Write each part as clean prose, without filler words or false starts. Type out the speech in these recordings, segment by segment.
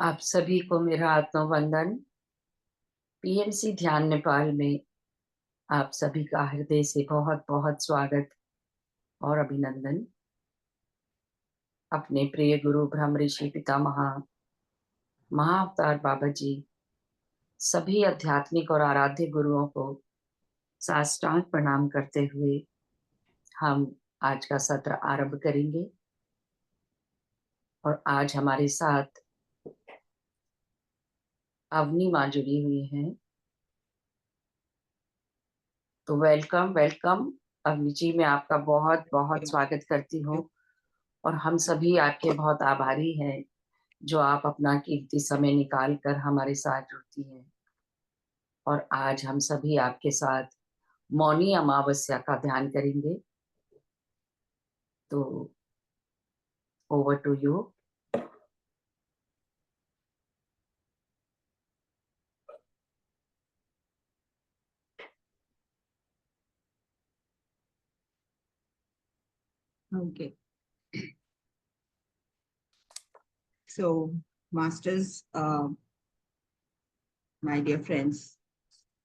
आप सभी को मेरा आत्मवंदन। पीएमसी ध्यान नेपाल में आप सभी का हृदय से बहुत बहुत स्वागत और अभिनंदन। अपने प्रिय गुरु ब्रह्म ऋषि पितामह महाअवतार बाबा जी, सभी आध्यात्मिक और आराध्य गुरुओं को साष्टांग प्रणाम करते हुए हम आज का सत्र आरंभ करेंगे। और आज हमारे साथ अवनी माँ जुड़ी हुई हैं, तो वेलकम वेलकम अवनी जी, मैं आपका बहुत बहुत स्वागत करती हूँ। और हम सभी आपके बहुत आभारी हैं जो आप अपना कीमती समय निकाल कर हमारे साथ जुड़ती हैं। और आज हम सभी आपके साथ मौनी अमावस्या का ध्यान करेंगे। तो over to you. Okay. So, masters, my dear friends,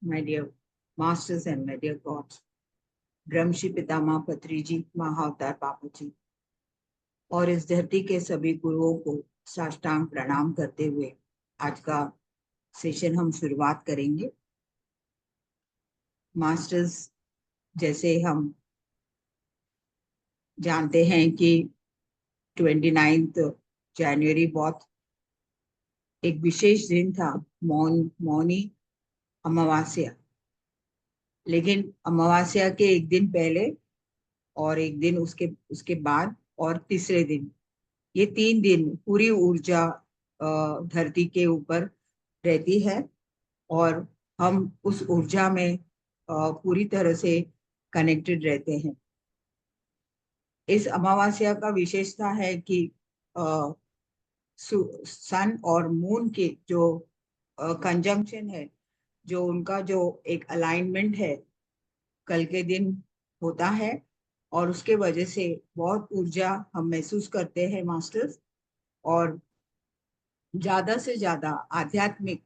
my dear masters and my dear gods, ब्रह्मश्री पितामह पत्री जी, महाअवतार बाबा जी और इस धरती के सभी गुरुओं को साष्टांग प्रणाम करते हुए आज का सेशन हम शुरुआत करेंगे। मास्टर्स, जैसे हम जानते हैं कि 29 जनवरी बहुत एक विशेष दिन था, मौनी अमावस्या। लेकिन अमावस्या के एक दिन पहले और एक दिन उसके उसके बाद और तीसरे दिन, ये 3 दिन पूरी ऊर्जा धरती के ऊपर रहती है और हम उस ऊर्जा में पूरी तरह से कनेक्टेड रहते हैं। इस अमावस्या का विशेषता है कि सन और मून के जो कंजंक्शन है, जो उनका जो एक अलाइनमेंट है, कल के दिन होता है और उसके वजह से बहुत ऊर्जा हम महसूस करते हैं मास्टर्स। और ज्यादा से ज्यादा आध्यात्मिक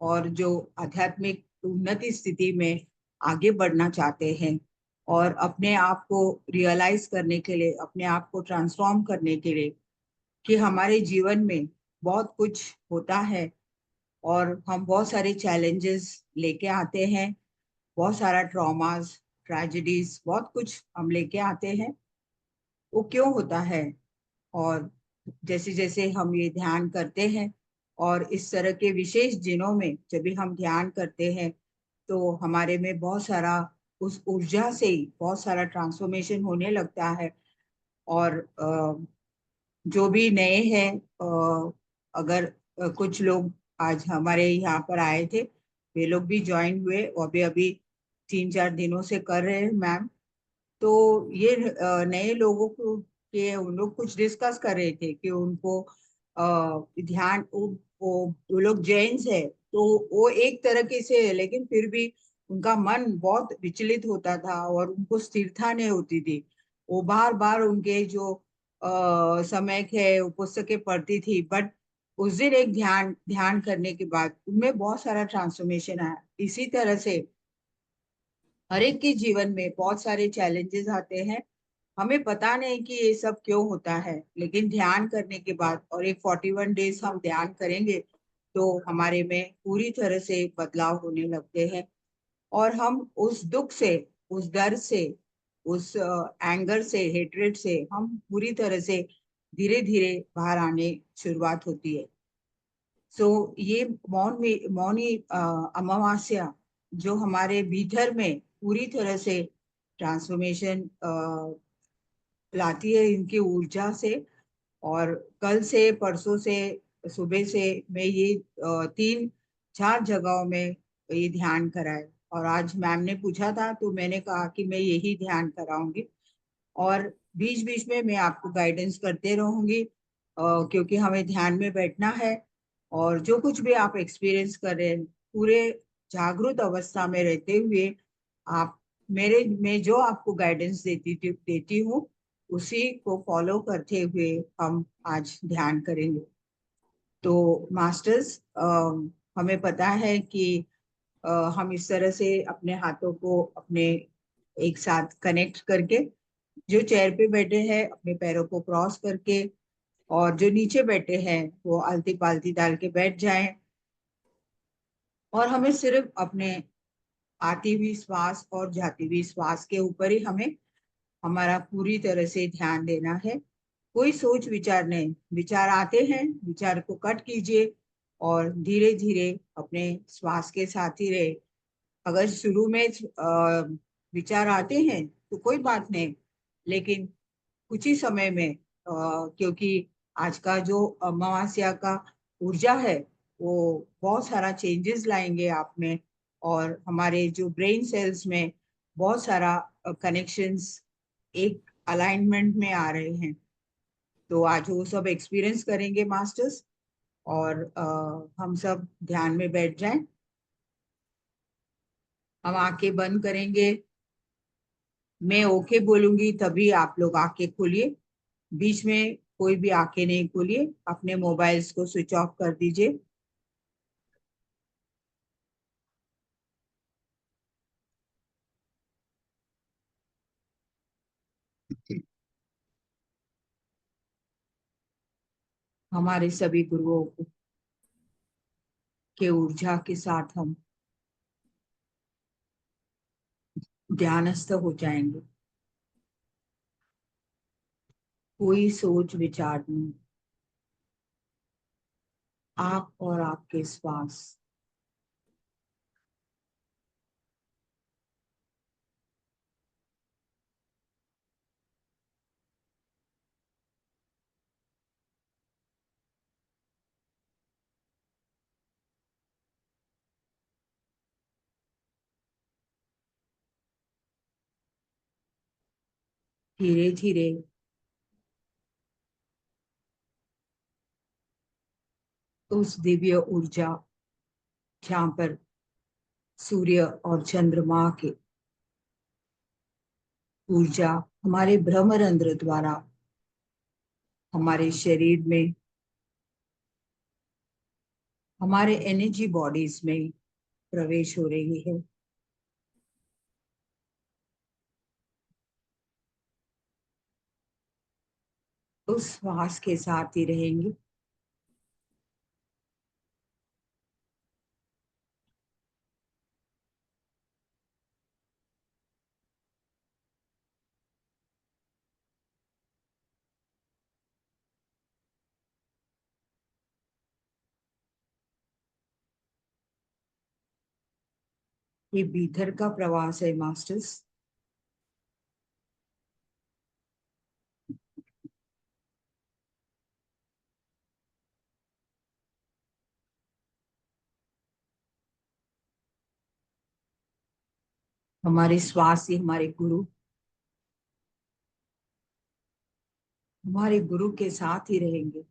और जो आध्यात्मिक उन्नति स्थिति में आगे बढ़ना चाहते हैं और अपने आप को रियलाइज करने के लिए, अपने आप को ट्रांसफॉर्म करने के लिए कि हमारे जीवन में बहुत कुछ होता है और हम बहुत सारे चैलेंजेस लेके आते हैं, बहुत सारा ट्रॉमास, ट्रेजेडीज, बहुत कुछ हम लेके आते हैं। वो क्यों होता है? और जैसे जैसे हम ये ध्यान करते हैं और इस तरह के विशेष दिनों में जब भी हम ध्यान करते हैं तो हमारे में बहुत सारा, उस ऊर्जा से ही बहुत सारा ट्रांसफॉर्मेशन होने लगता है। और जो भी नए हैं, अगर कुछ लोग आज हमारे यहाँ पर आए थे, वे लोग भी ज्वाइन हुए और भी अभी 3-4 दिनों से कर रहे हैं मैम। तो ये नए लोगों को के उन लोग कुछ डिस्कस कर रहे थे कि उनको ध्यान, वो लोग जैन्स है तो वो एक तरह के से है, लेकिन फिर भी उनका मन बहुत विचलित होता था और उनको स्थिरता नहीं होती थी। वो बार बार उनके जो समय है वो पुस्तकें पढ़ती थी, बट उस दिन एक ध्यान ध्यान करने के बाद उनमें बहुत सारा ट्रांसफॉर्मेशन आया। इसी तरह से हर एक के जीवन में बहुत सारे चैलेंजेस आते हैं, हमें पता नहीं कि ये सब क्यों होता है, लेकिन ध्यान करने के बाद और एक 41 डेज हम ध्यान करेंगे तो हमारे में पूरी तरह से बदलाव होने लगते हैं और हम उस दुख से, उस डर से, उस एंगर से, हेट्रेड से हम पूरी तरह से धीरे धीरे बाहर आने शुरुआत होती है। सो ये मौनी अमावस्या जो हमारे भीतर में पूरी तरह से ट्रांसफॉर्मेशन लाती है इनकी ऊर्जा से। और कल से, परसों से, सुबह से मैं ये 3-4 जगहों में ये ध्यान कराए और आज मैम ने पूछा था तो मैंने कहा कि मैं यही ध्यान कराऊंगी और बीच बीच में मैं आपको गाइडेंस करते रहूंगी, क्योंकि हमें ध्यान में बैठना है और जो कुछ भी आप एक्सपीरियंस कर रहे हैं पूरे जागरूक अवस्था में रहते हुए आप, मेरे मैं जो आपको गाइडेंस देती हूँ उसी को फॉलो करते हुए हम आज ध्यान करेंगे। तो मास्टर्स, हमें पता है कि हम इस तरह से अपने हाथों को अपने एक साथ कनेक्ट करके, जो चेयर पे बैठे हैं अपने पैरों को क्रॉस करके, और जो नीचे बैठे हैं वो आलती पालती डाल के बैठ जाएं, और हमें सिर्फ अपने आती हुई श्वास और जाती हुई श्वास के ऊपर ही हमें हमारा पूरी तरह से ध्यान देना है। कोई सोच विचार नहीं, विचार आते हैं विचार को कट कीजिए और धीरे धीरे अपने श्वास के साथ ही रहे। अगर शुरू में विचार आते हैं तो कोई बात नहीं, लेकिन कुछ ही समय में क्योंकि आज का जो अमावस्या का ऊर्जा है वो बहुत सारा चेंजेस लाएंगे आप में, और हमारे जो ब्रेन सेल्स में बहुत सारा कनेक्शंस एक अलाइनमेंट में आ रहे हैं। तो आज वो सब एक्सपीरियंस करेंगे मास्टर्स, और हम सब ध्यान में बैठ जाएं। हम आंखें बंद करेंगे, मैं ओके बोलूंगी तभी आप लोग आंखें खोलिए, बीच में कोई भी आंखें नहीं खोलिए, अपने मोबाइल्स को स्विच ऑफ कर दीजिए। हमारे सभी गुरुओं के ऊर्जा के साथ हम ध्यानस्थ हो जाएंगे। कोई सोच विचार नहीं, आप और आपके श्वास। धीरे धीरे उस दिव्य ऊर्जा जहाँ पर सूर्य और चंद्रमा के ऊर्जा हमारे ब्रह्मरंध्र द्वारा हमारे शरीर में, हमारे एनर्जी बॉडीज में प्रवेश हो रही है। उस श्वास के साथ ही रहेंगे। ये भीतर का प्रवास है मास्टर्स। हमारे श्वास ही हमारे गुरु के साथ ही रहेंगे।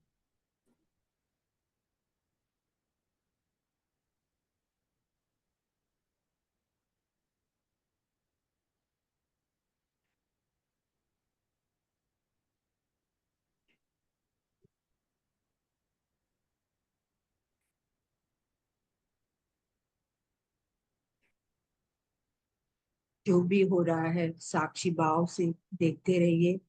जो भी हो रहा है साक्षी भाव से देखते रहिए।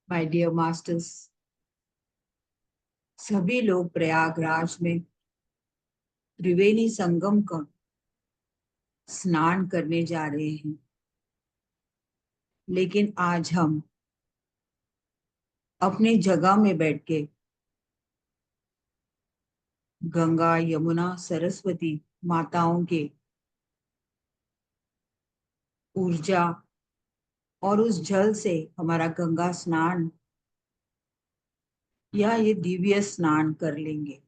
माय डियर मास्टर्स, सभी लोग प्रयागराज में त्रिवेणी संगम का स्नान करने जा रहे हैं, लेकिन आज हम अपनी जगह में बैठ के गंगा यमुना सरस्वती माताओं के ऊर्जा और उस जल से हमारा गंगा स्नान या ये दिव्य स्नान कर लेंगे।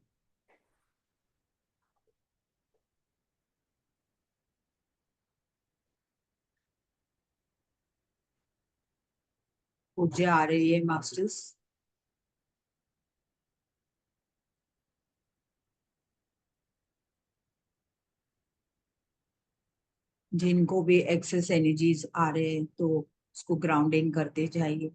ऊर्जा आ रही है मास्टर्स। जिनको भी एक्सेस एनर्जीज आ रहे हैं तो उसको ग्राउंडिंग करते जाइए।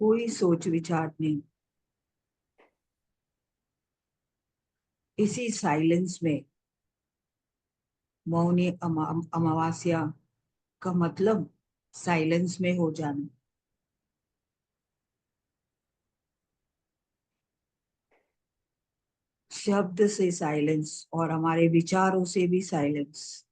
कोई सोच विचार नहीं, इसी साइलेंस में मौनी अमावस्या का मतलब साइलेंस में हो जाना। शब्द से साइलेंस और हमारे विचारों से भी साइलेंस।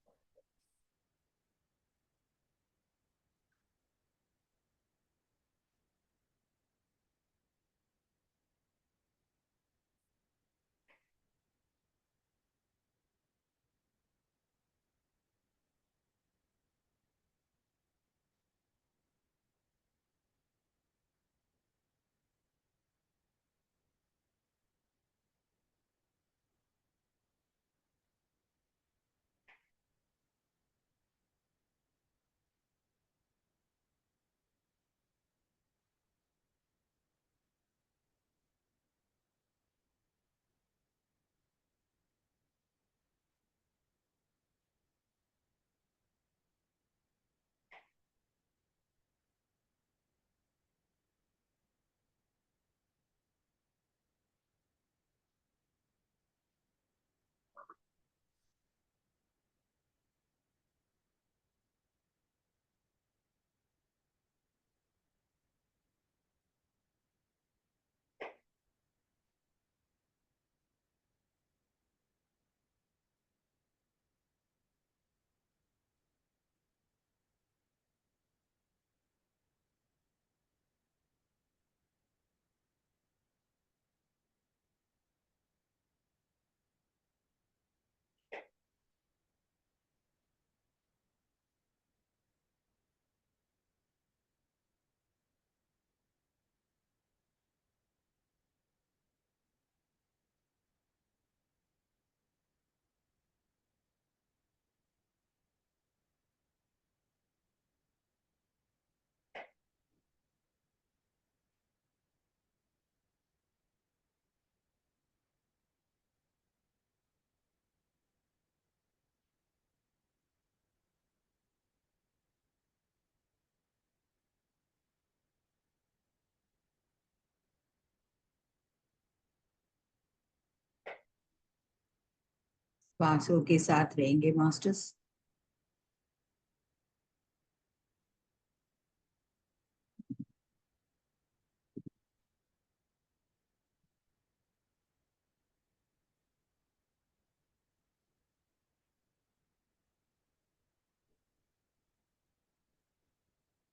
श्वासों के साथ रहेंगे मास्टर्स।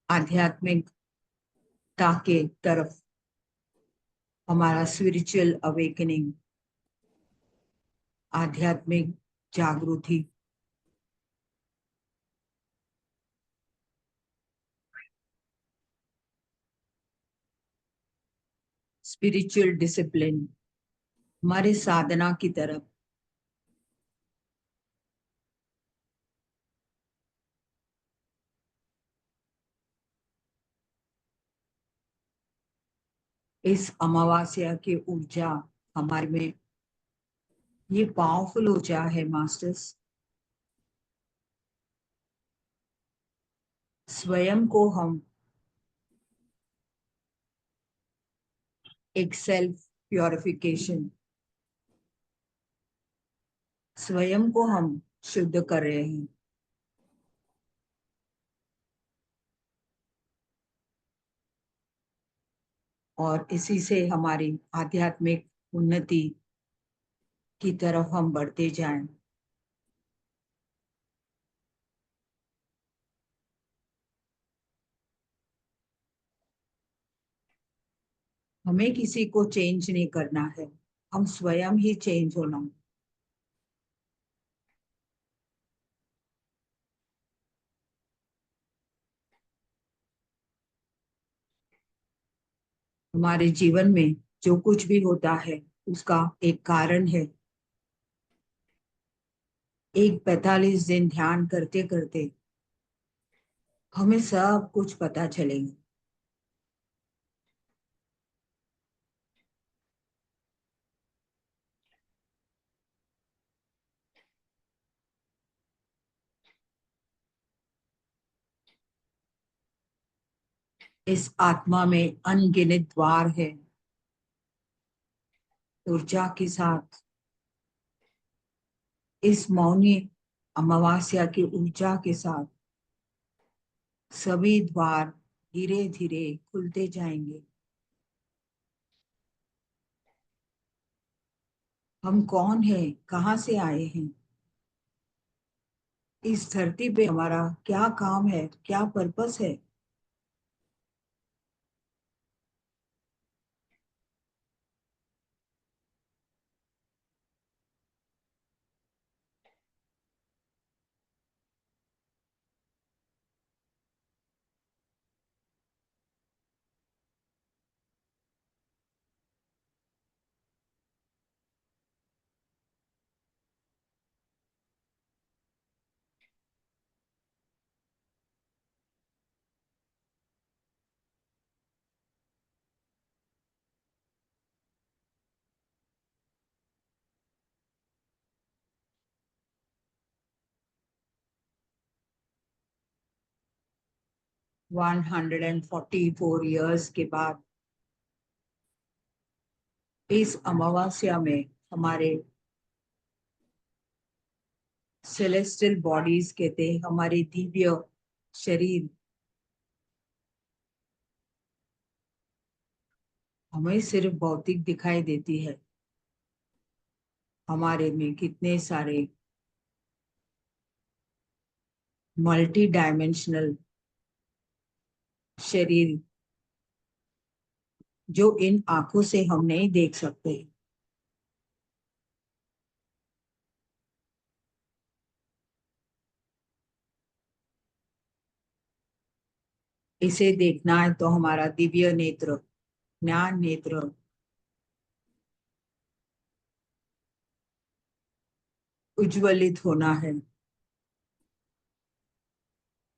आध्यात्मिकता के तरफ हमारा स्पिरिचुअल अवेकनिंग, आध्यात्मिक जागृति, स्पिरिचुअल डिसिप्लिन, हमारे साधना की तरफ। इस अमावस्या की ऊर्जा हमारे में ये पावरफुल ऊर्जा है मास्टर्स। स्वयं को हम एक सेल्फ प्योरिफिकेशन, स्वयं को हम शुद्ध कर रहे हैं और इसी से हमारी आध्यात्मिक उन्नति की तरफ हम बढ़ते जाएं। हमें किसी को चेंज नहीं करना है, हम स्वयं ही चेंज होना। हमारे जीवन में जो कुछ भी होता है उसका एक कारण है। एक 45 दिन ध्यान करते करते हमें सब कुछ पता चलेगा। इस आत्मा में अनगिनत द्वार है। ऊर्जा के साथ, इस मौनी अमावस्या की ऊर्जा के साथ सभी द्वार धीरे धीरे खुलते जाएंगे। हम कौन हैं, कहाँ से आए हैं, इस धरती पे हमारा क्या काम है, क्या पर्पस है, वन 144 ईयर्स के बाद इस अमावस्या में हमारे सेलेस्टियल बॉडीज कहते हैं, हमारी दिव्य शरीर हमें सिर्फ भौतिक दिखाई देती है। हमारे में कितने सारे मल्टी डायमेंशनल शरीर जो इन आंखों से हम नहीं देख सकते, इसे देखना है तो हमारा दिव्य नेत्र, ज्ञान नेत्र उज्ज्वलित होना है।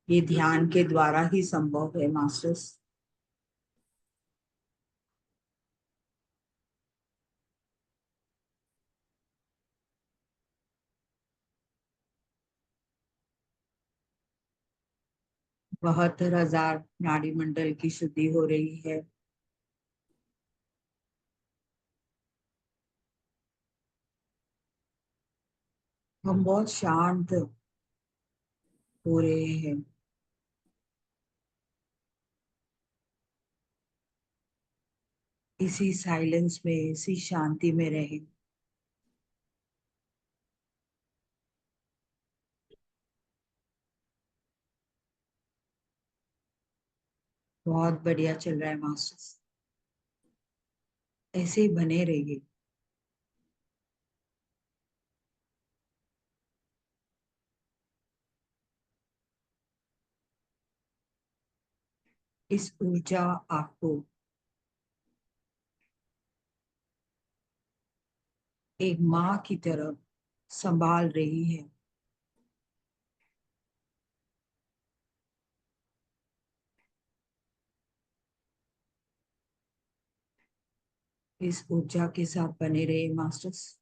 ये ध्यान के द्वारा ही संभव है मास्टर्स। बहत्तर हजार नाड़ी मंडल की शुद्धि हो रही है। हम बहुत शांत हो रहे हैं। इसी साइलेंस में, इसी शांति में रहे। बहुत बढ़िया चल रहा है मास्टर्स, ऐसे ही बने रहिए। इस ऊर्जा आपको एक माँ की तरह संभाल रही है। इस ऊर्जा के साथ बने रहे मास्टर्स।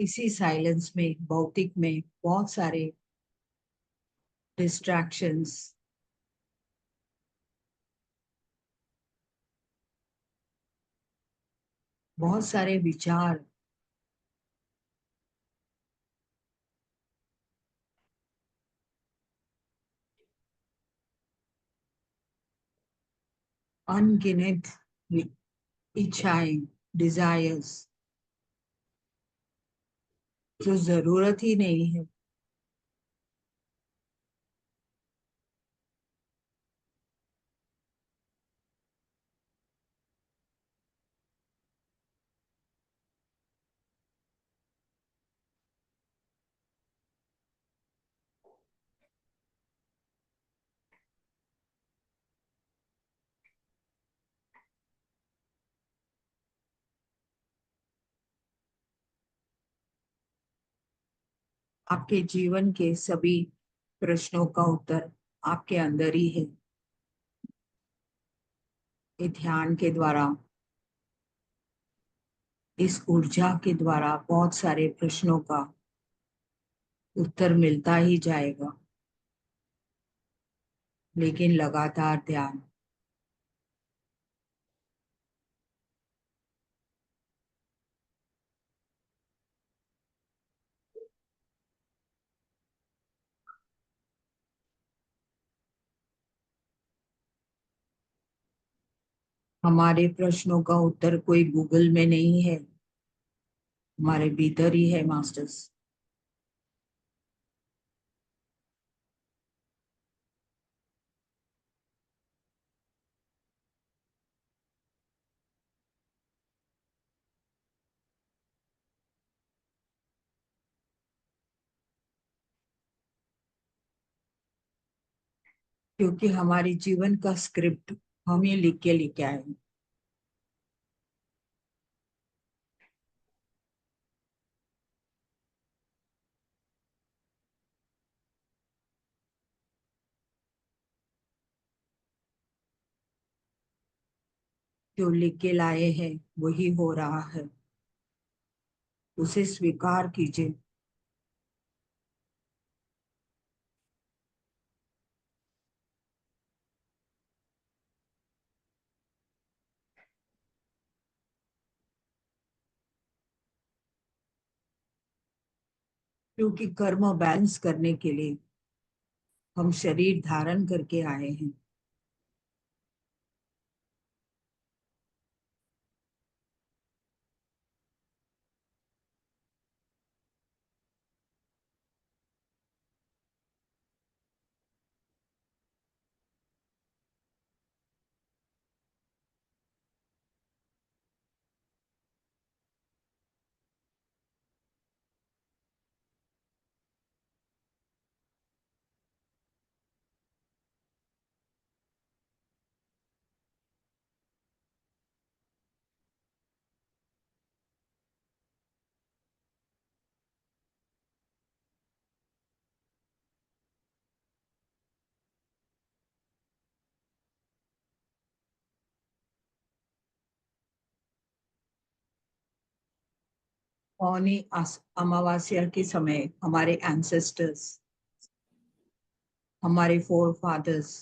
इसी साइलेंस में, भौतिक में बहुत सारे डिस्ट्रैक्शंस, बहुत सारे विचार, अनगिनत इच्छाएं, डिजायर्स, जो जरूरत ही नहीं है। आपके जीवन के सभी प्रश्नों का उत्तर आपके अंदर ही है। ये ध्यान के द्वारा, इस ऊर्जा के द्वारा बहुत सारे प्रश्नों का उत्तर मिलता ही जाएगा, लेकिन लगातार ध्यान। हमारे प्रश्नों का उत्तर कोई गूगल में नहीं है, हमारे भीतर ही है मास्टर्स। क्योंकि हमारे जीवन का स्क्रिप्ट हम ही लिख के लेके आए हैं। जो लिख के लाए हैं वही हो रहा है, उसे स्वीकार कीजिए। क्योंकि कर्म बैलेंस करने के लिए हम शरीर धारण करके आए हैं। मौनी अमावस्या के समय हमारे एंसेस्टर्स, हमारे फोर फादर्स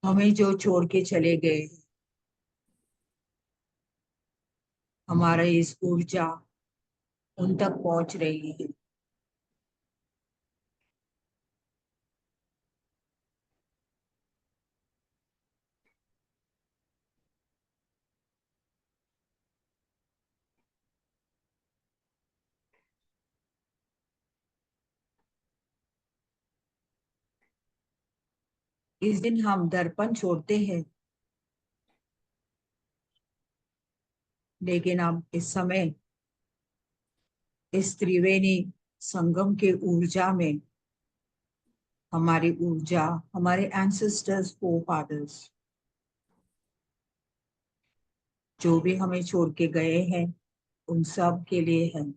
हमें जो छोड़ के चले गए, हमारा इस ऊर्जा उन तक पहुंच रही है। इस दिन हम दर्पण छोड़ते हैं, लेकिन हम इस समय इस त्रिवेणी संगम के ऊर्जा में, हमारी ऊर्जा, हमारे एंसेस्टर्स, फोर फादर्स जो भी हमें छोड़ के गए हैं, उन सब के लिए है।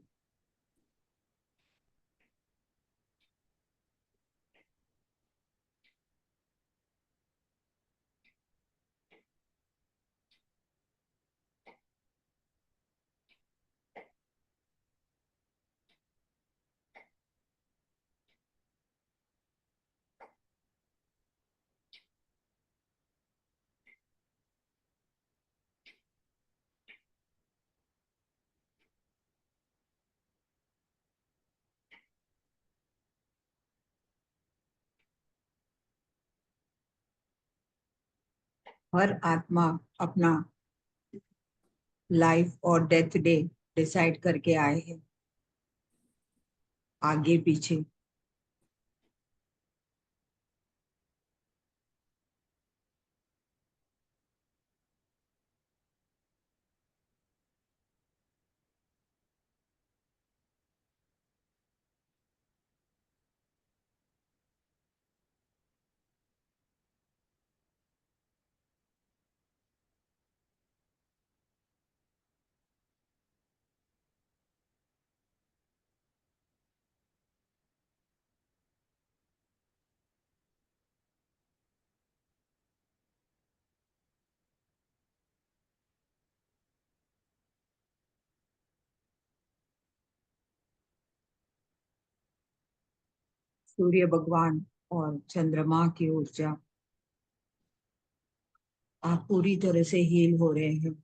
हर आत्मा अपना लाइफ और डेथ डे डिसाइड करके आए हैं, आगे पीछे। सूर्य भगवान और चंद्रमा की ऊर्जा, आप पूरी तरह से हील हो रहे हैं।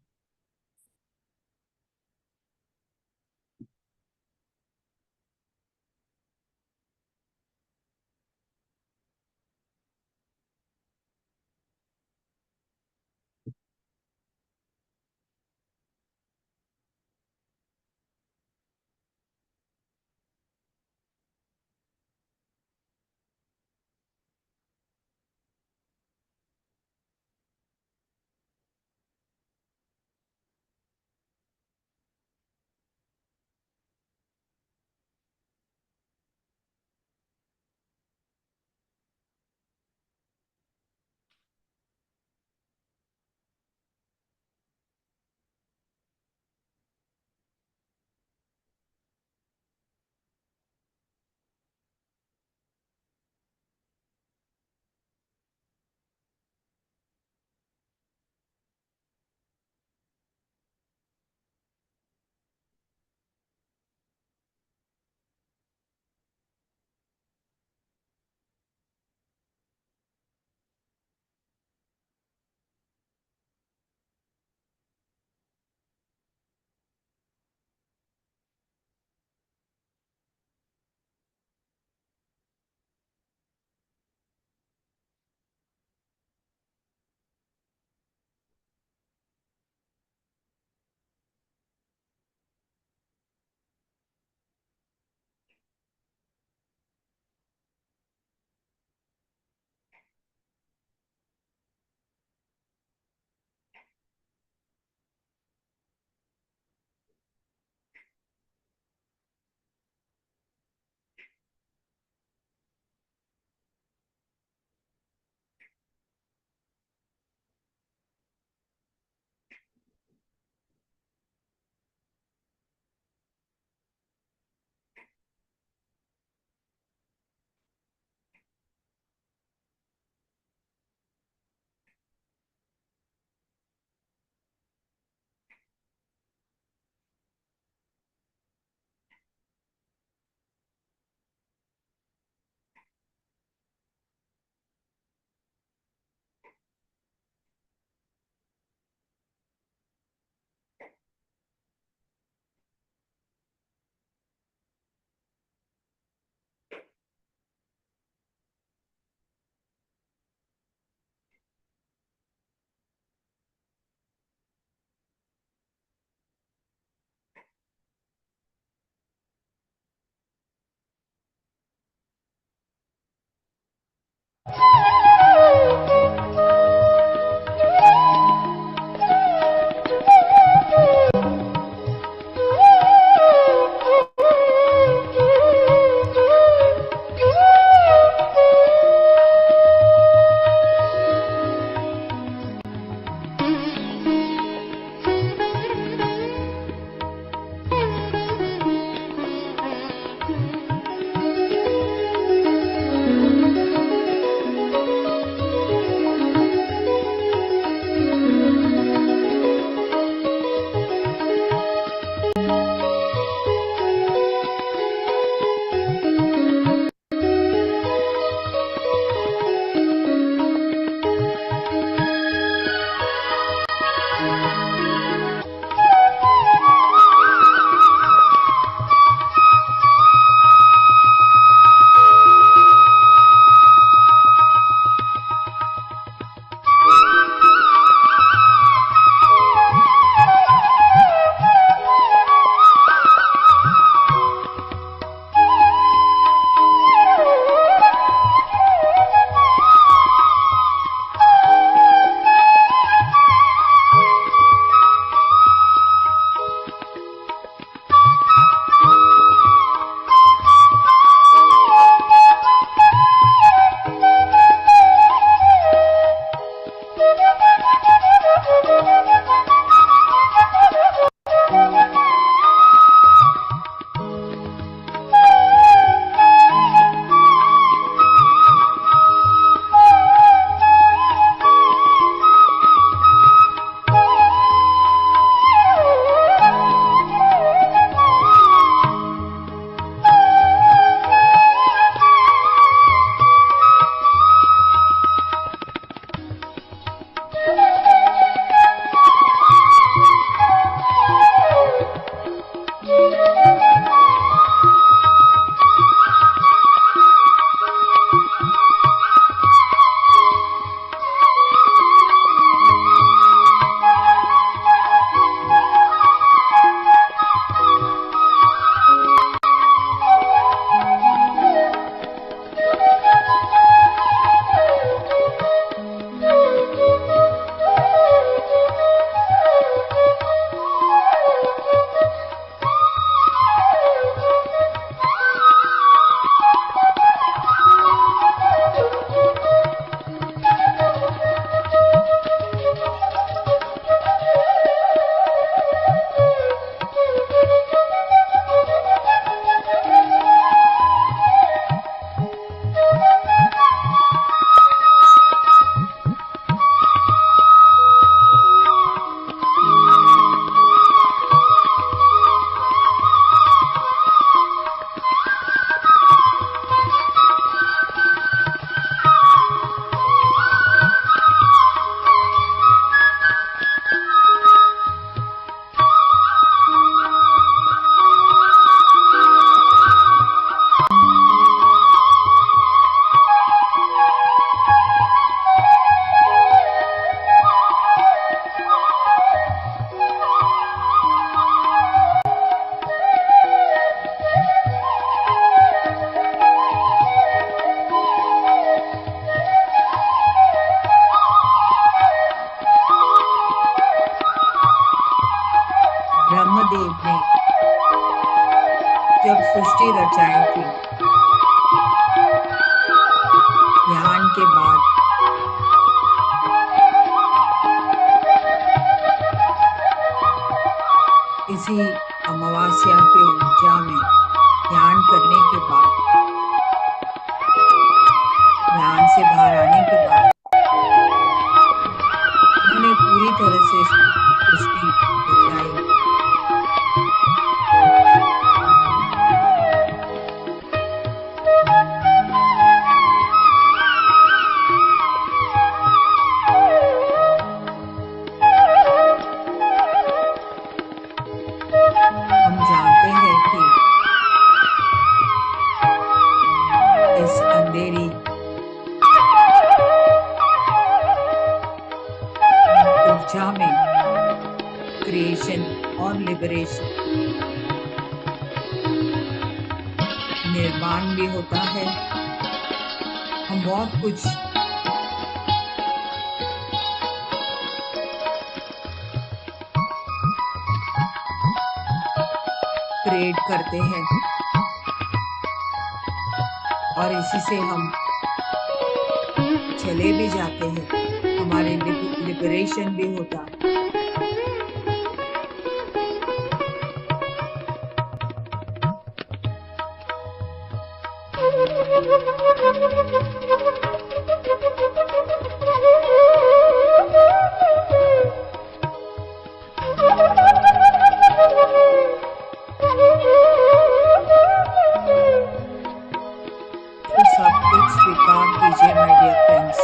ब्रह्मदेव ने जब सृष्टि रचाई थी, ध्यान के बाद इसी अमावस्या के ऊर्जा में ध्यान करने के बाद, ध्यान से बाहर आने के बाद उन्होंने पूरी तरह से सृष्टि रचाई। हम जानते हैं कि इस अंधेरी ऊर्जा में क्रिएशन और लिबरेशन, निर्माण भी होता है। हम बहुत कुछ क्रिएट करते हैं और इसी से हम चले भी जाते हैं, हमारे लिबरेशन भी होता है। तो सब कुछ स्वीकार कीजिए माय डियर फ्रेंड्स।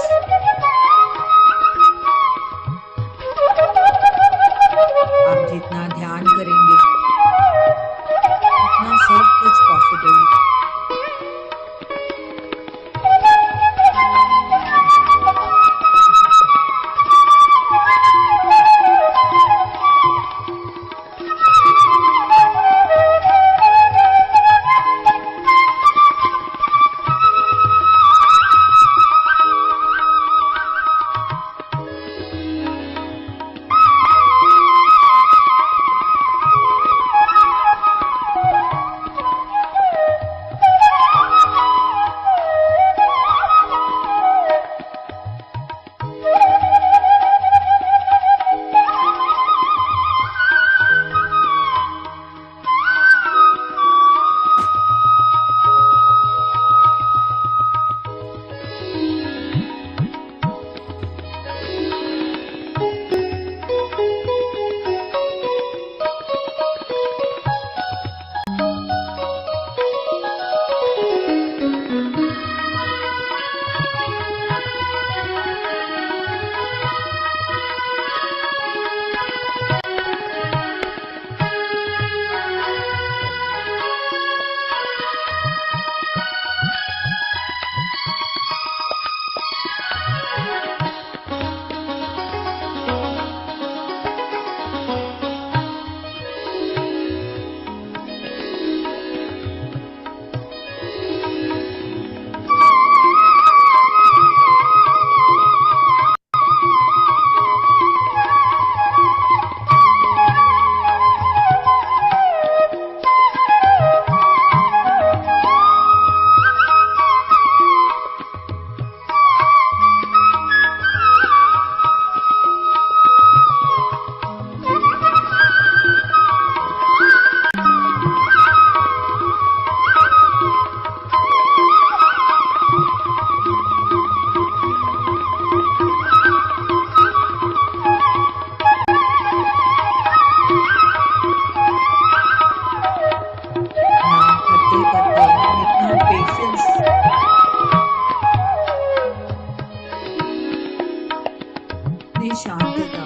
इतनी शांतता,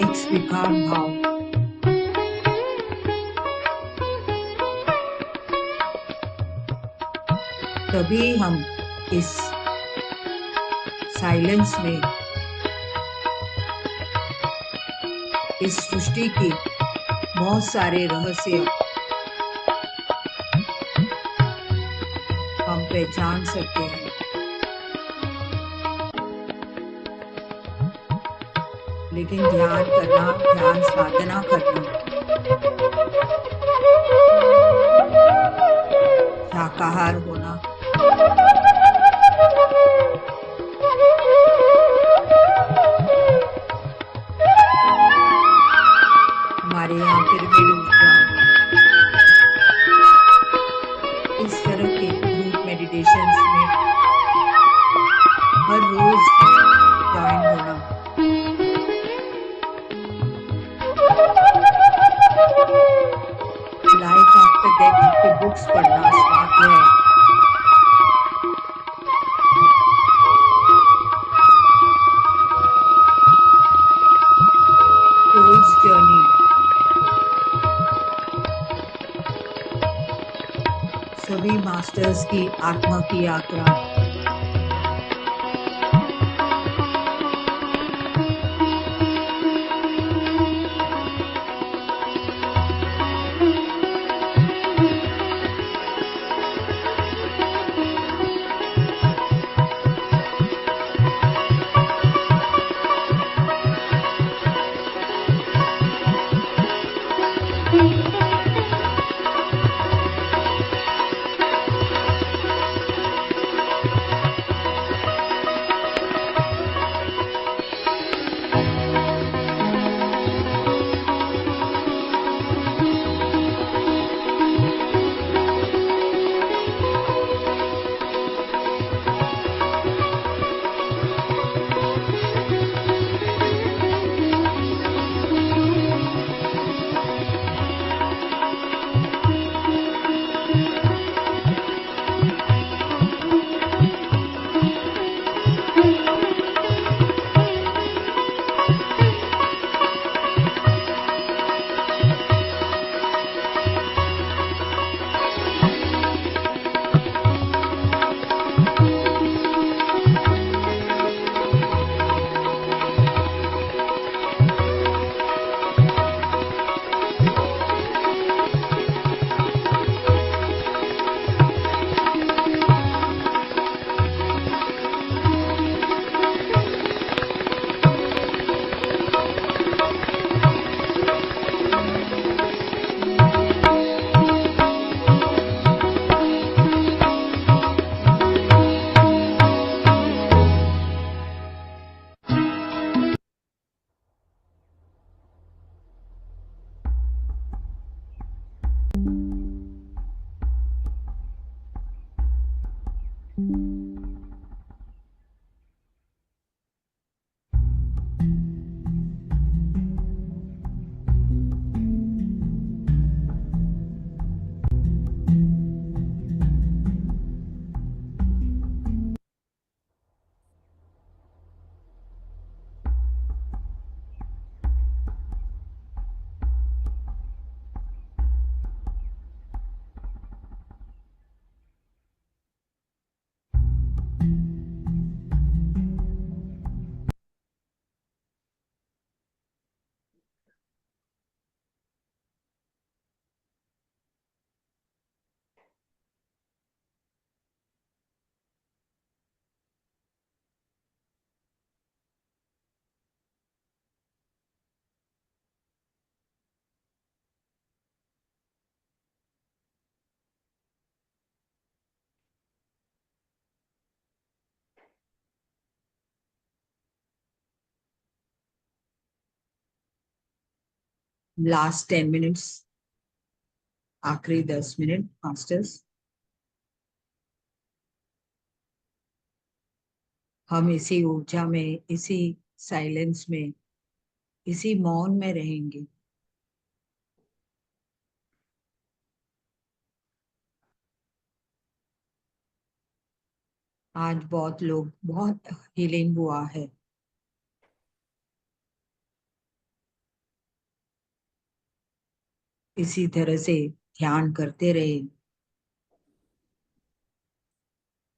एक स्वीकार भाव, तभी हम इस साइलेंस में, इस सृष्टि की बहुत सारे रहस्य हम पहचान सकते हैं। लेकिन ध्यान करना, ध्यान साधना करना, शाकाहार होना, हमारे यहाँ पिरामिड ऊर्जा, इस तरह के ग्रुप मेडिटेशंस में हर रोज ज्वाइन होना, लाइफ आफ्टर डेथ के बुक्स पढ़ना, स्वाध्याय, सोल्स जर्नी, सभी मास्टर्स की आत्मा की यात्रा, लास्ट 10 मिनट्स, आखिरी 10 मिनट मास्टर्स, हम इसी ऊर्जा में, इसी साइलेंस में, इसी मौन में रहेंगे। आज बहुत हीलिंग हुआ है। इसी तरह से ध्यान करते रहे।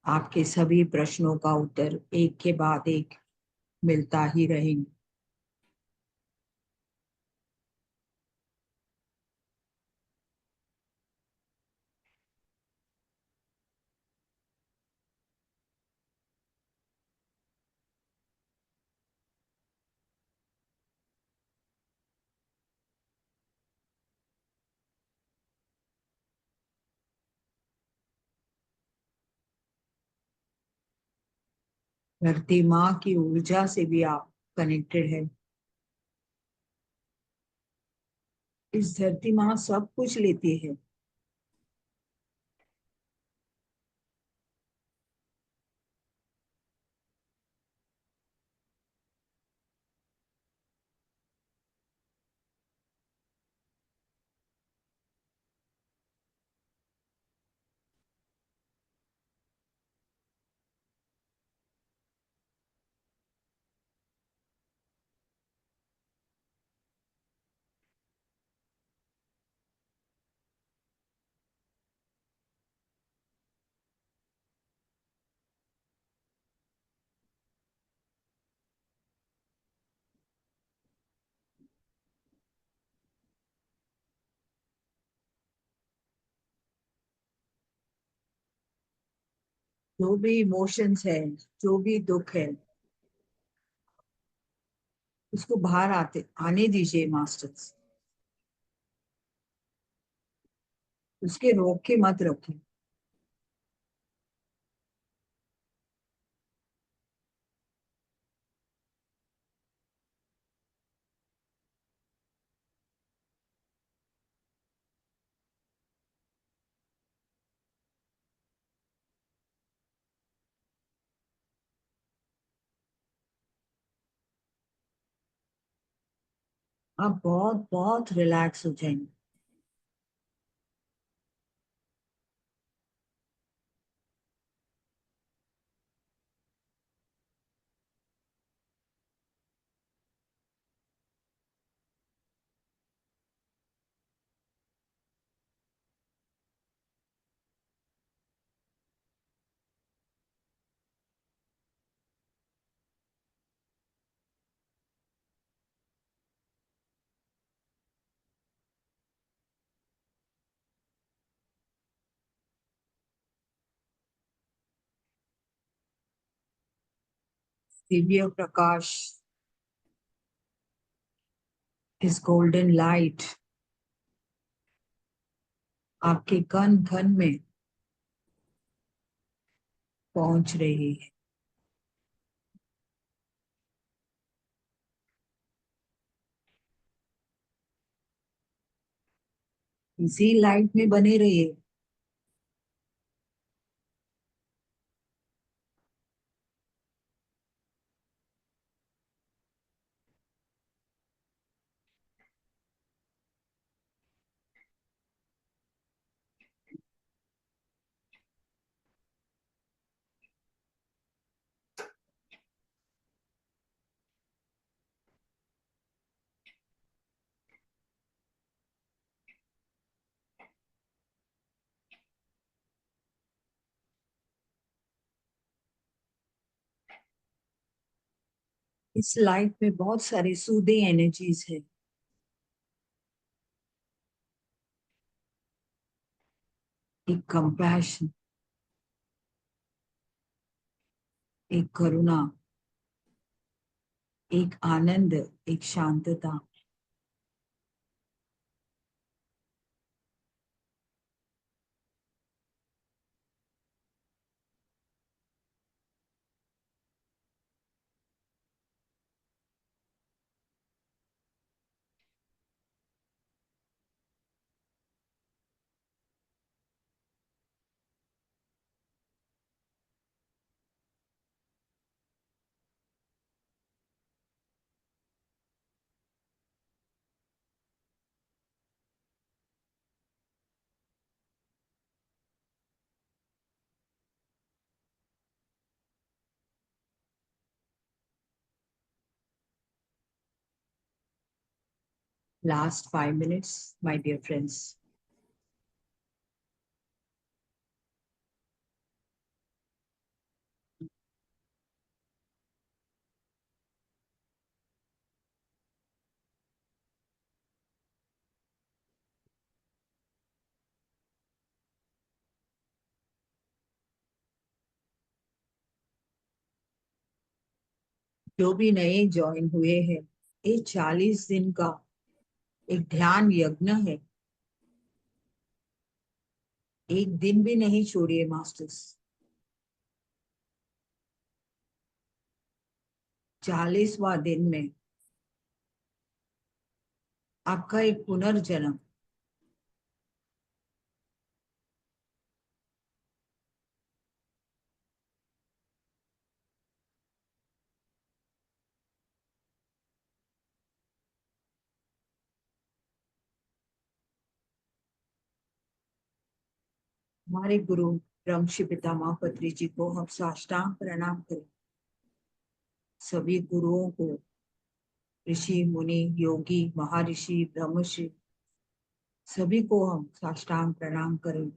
आपके सभी प्रश्नों का उत्तर एक के बाद एक मिलता ही रहेंगे। धरती माँ की ऊर्जा से भी आप कनेक्टेड है। इस धरती माँ सब कुछ लेती है। जो भी इमोशंस है, जो भी दुख है, उसको बाहर आते आने दीजिए मास्टर्स। उसके रोक के मत रखें। आप बहुत बहुत रिलैक्स हो जाएंगे। दिव्य प्रकाश, इस गोल्डन लाइट आपके कण कण में पहुंच रही है। इसी लाइट में बने रहिए। इस लाइट में बहुत सारी सूदिंग एनर्जीज है। एक कंपैशन, एक करुणा, एक आनंद, एक शांतता। Last 5 minutes, my dear friends. जो भी नए ज्वाइन हुए हैं, ये 40 दिन का एक ध्यान यज्ञ है। एक दिन भी नहीं छोड़िए मास्टर्स। 40वां दिन में आपका एक पुनर्जन्म। हमारे गुरु ब्रह्मश्री पितामह पत्री जी को हम साष्टांग प्रणाम करें। सभी गुरुओं को, ऋषि मुनि योगी महर्षि ब्रह्मश्री, सभी को हम साष्टांग प्रणाम करें।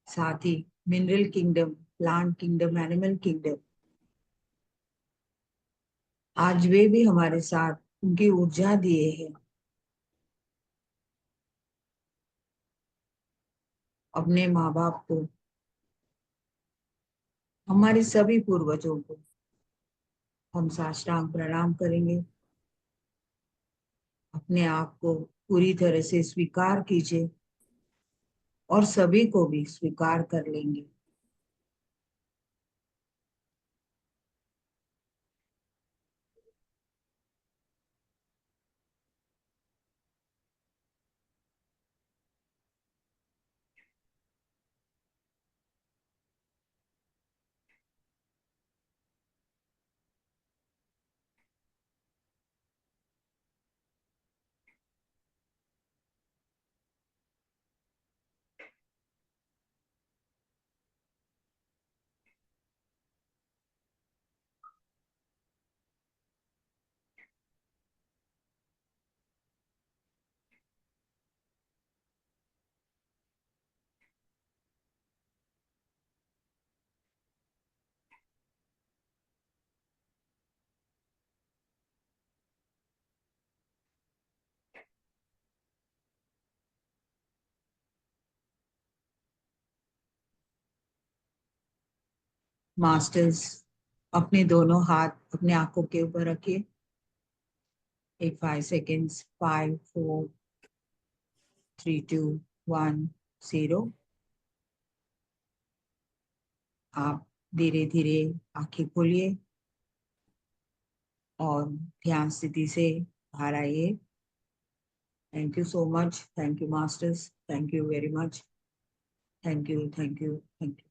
साथ ही mineral kingdom, plant kingdom, animal kingdom, आज वे भी हमारे साथ उनकी ऊर्जा दिए हैं। अपने माँ बाप को, हमारे सभी पूर्वजों को हम साष्टांग प्रणाम करेंगे। अपने आप को पूरी तरह से स्वीकार कीजिए और सभी को भी स्वीकार कर लेंगे। मास्टर्स, अपने दोनों हाथ अपने आंखों के ऊपर रखिए। एक 5 सेकेंड्स, 5, 4, 3, 2, 1, 0। आप धीरे धीरे आंखें खोलिए और ध्यान स्थिति से बाहर आइए। Thank you so much. Thank you masters. Thank you very much. Thank you, thank you, thank you.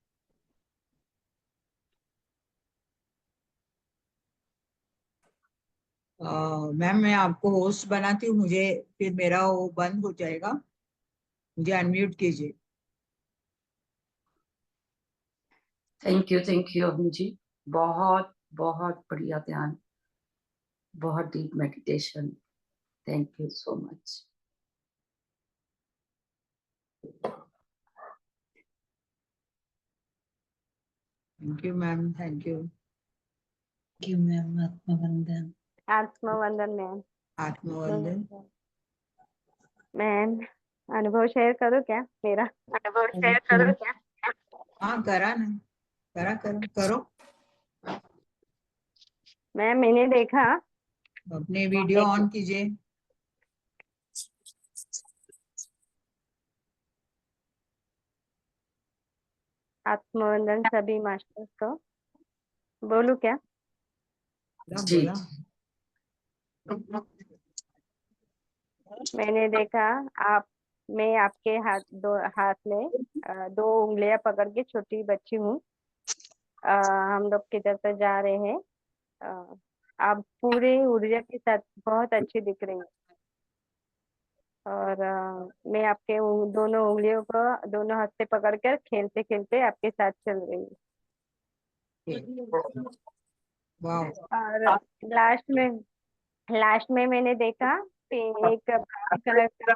Ma'am, मैं आपको होस्ट बनाती हूँ, मुझे फिर मेरा वो बंद हो जाएगा, मुझे अनम्यूट कीजिए। थैंक यू अवनी जी। बहुत बहुत बढ़िया ध्यान, बहुत deep meditation. Thank you so much. Thank you ma'am, thank you. क्यों मैम? आत्मवंदन। आत्मवंदन मैम। आत्मवंदन। मैम, अनुभव शेयर करो क्या मेरा? अनुभव शेयर करो क्या? हाँ, करा ना, करा, करो करो। मैम, मैंने देखा अपने वीडियो ऑन कीजिए। आत्मवंदन सभी मास्टर्स को। बोलू क्या? जी बोला। मैंने देखा आप, मैं आपके हाथ में दो उंगलियां पकड़ के छोटी बच्ची हूँ। हम लोग किधर तो जा रहे हैं। अ, आप पूरे ऊर्जा के साथ बहुत अच्छी दिख रही हैं। और मैं आपके दोनों उंगलियों को दोनों हाथ से पकड़कर खेलते खेलते आपके साथ चल रही हूँ। वाह। और लास्ट में मैंने देखा एक ब्राउन कलर का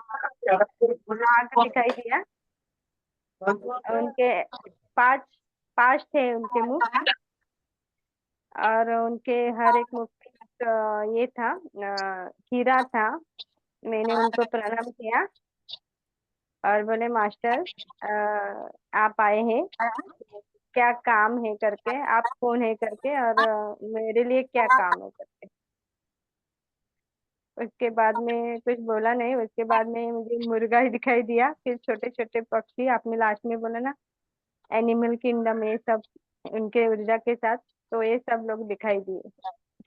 नाग दिखाई दिया। उनके पांच पांच थे उनके मुख, और उनके हर एक मुख पे ये था, हीरा था। मैंने उनको प्रणाम किया और बोले मास्टर, आप आए हैं, क्या काम है करके, आप कौन है करके, और मेरे लिए क्या काम है करके। उसके बाद में कुछ बोला नहीं। उसके बाद में मुझे मुर्गा ही दिखाई दिया, फिर छोटे छोटे पक्षी, आपने लास्ट में बोला ना एनिमल किंगडम, ये सब उनके ऊर्जा के साथ, तो ये सब लोग दिखाई दिए।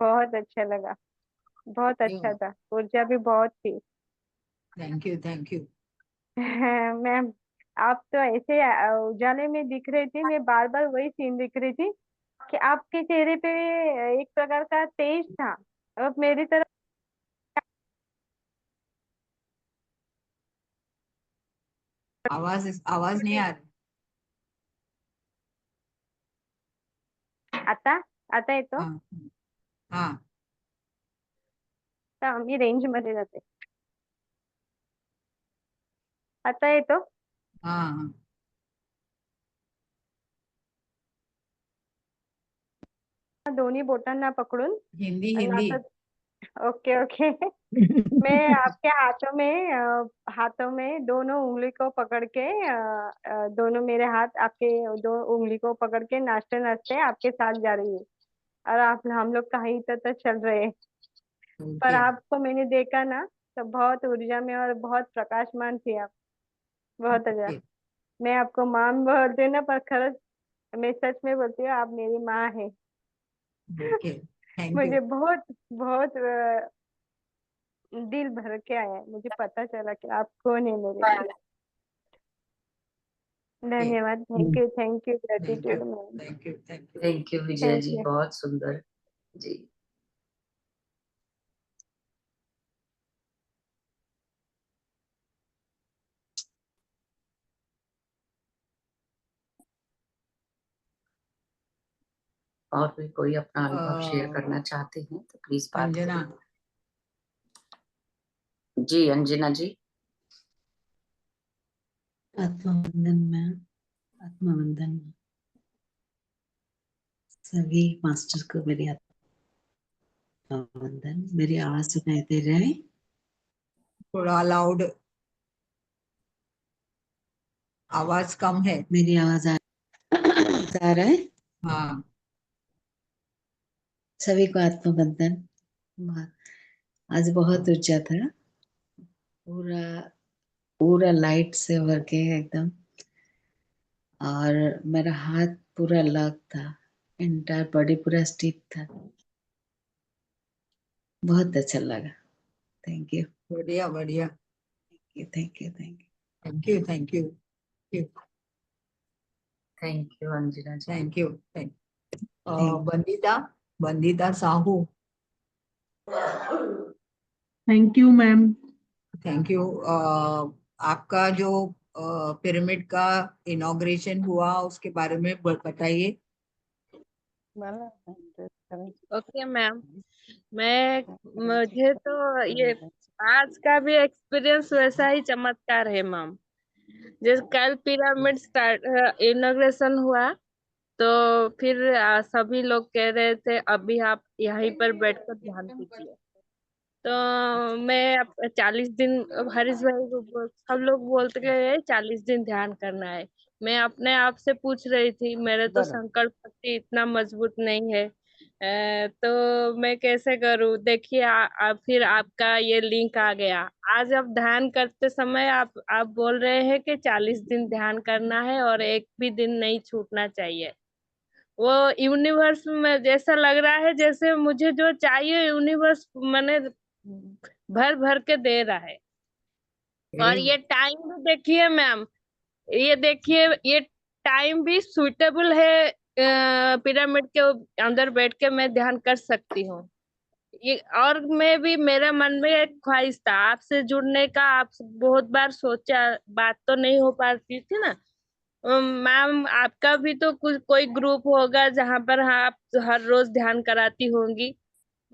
बहुत अच्छा लगा, बहुत अच्छा था, ऊर्जा भी बहुत थी। Thank you, thank you. Ma'am, आप तो ऐसे उजाले में दिख रही थी, मैं बार बार वही सीन दिख रही थी कि आपके चेहरे पे एक प्रकार का तेज था। अब मेरी तरफ आवाज नहीं आ रही। आता आता येतो हाँ हाँ तर आम्ही रेंज मध्ये जाते। आता येतो? हाँ हाँ, दोन्ही बोटांना पकडून हिंदी आणि हिंदी। असं ओके ओके। मैं आपके हाथों में दोनों उंगली को पकड़ के, दोनों मेरे हाथ आपके दो उंगली को पकड़ के नाचते नाचते आपके साथ जा रही हूँ, और आप हम लोग कहीं तो चल रहे हैं। पर ओके आपको मैंने देखा ना, तो बहुत ऊर्जा में और बहुत प्रकाशमान थी आप। बहुत अच्छा। ओके मैं आपको माँ बोलती हूँ ना, पर खरच मैं सच में बोलती हूँ, आप मेरी माँ है। Okay, thank you. मुझे बहुत बहुत दिल भर के आया है, मुझे पता चला कि आप कौन है मेरे लिए। धन्यवाद, thank you, thank you, thank you, gratitude ma'am. Thank you, thank you. Thank you Vijaya thank ji, you. बहुत सुंदर जी। और भी कोई अपना अनुभव शेयर करना चाहते हैं तो प्लीज बात अंजना। करिए। जी अंजना जी। आत्मवंदन में, आत्मवंदन सभी मास्टर को मेरी आत्मवंदन। मेरी आवाज सुनाई दे रहा है? थोड़ा लाउड, आवाज कम है। मेरी आवाज आ रहा है? हाँ, सभी को आत्मवंदन। आज बहुत ऊर्जा था, पूरा पूरा लाइट से भर के एकदम, और मेरा हाथ पूरा लॉक था, एंटायर बॉडी पूरा स्टिफ था। बहुत अच्छा लगा। थैंक यू, बढ़िया बढ़िया। Thank you, thank you. Thank you, thank you, thank you Anjana ji. Thank you, thank. Thank Bandita, Bandita Sahu. Thank you ma'am. Thank you. आपका जो पिरामिड का इनॉग्रेशन हुआ उसके बारे में बताइए। ओके मैम, मुझे तो ये आज का भी एक्सपीरियंस वैसा ही चमत्कार है मैम। जिस कल पिरामिड स्टार्ट इनॉग्रेशन हुआ, तो फिर सभी लोग कह रहे थे अभी आप यहीं पर बैठकर ध्यान कीजिए। तो मैं 40 दिन, हरीश भाई को सब लोग बोलते गए 40 दिन ध्यान करना है। मैं अपने आप से पूछ रही थी, मेरे तो संकल्प शक्ति इतना मजबूत नहीं है, तो मैं कैसे करूं। देखिए फिर आपका ये लिंक आ गया। आज आप ध्यान करते समय आप बोल रहे हैं कि 40 दिन ध्यान करना है और एक भी दिन नहीं छूटना चाहिए। वो यूनिवर्स में जैसा लग रहा है जैसे मुझे जो चाहिए यूनिवर्स मैंने भर भर के दे रहा है। और ये टाइम भी देखिए मैम, ये देखिए ये टाइम भी सुइटेबल है। पिरामिड के अंदर बैठ के मैं ध्यान कर सकती हूँ। ये और मैं भी, मेरे मन में एक ख्वाहिश था आपसे जुड़ने का। आप बहुत बार सोचा, बात तो नहीं हो पाती थी ना। मैम आपका भी तो कुछ कोई ग्रुप होगा जहाँ पर आप हर रोज ध्यान कराती होंगी।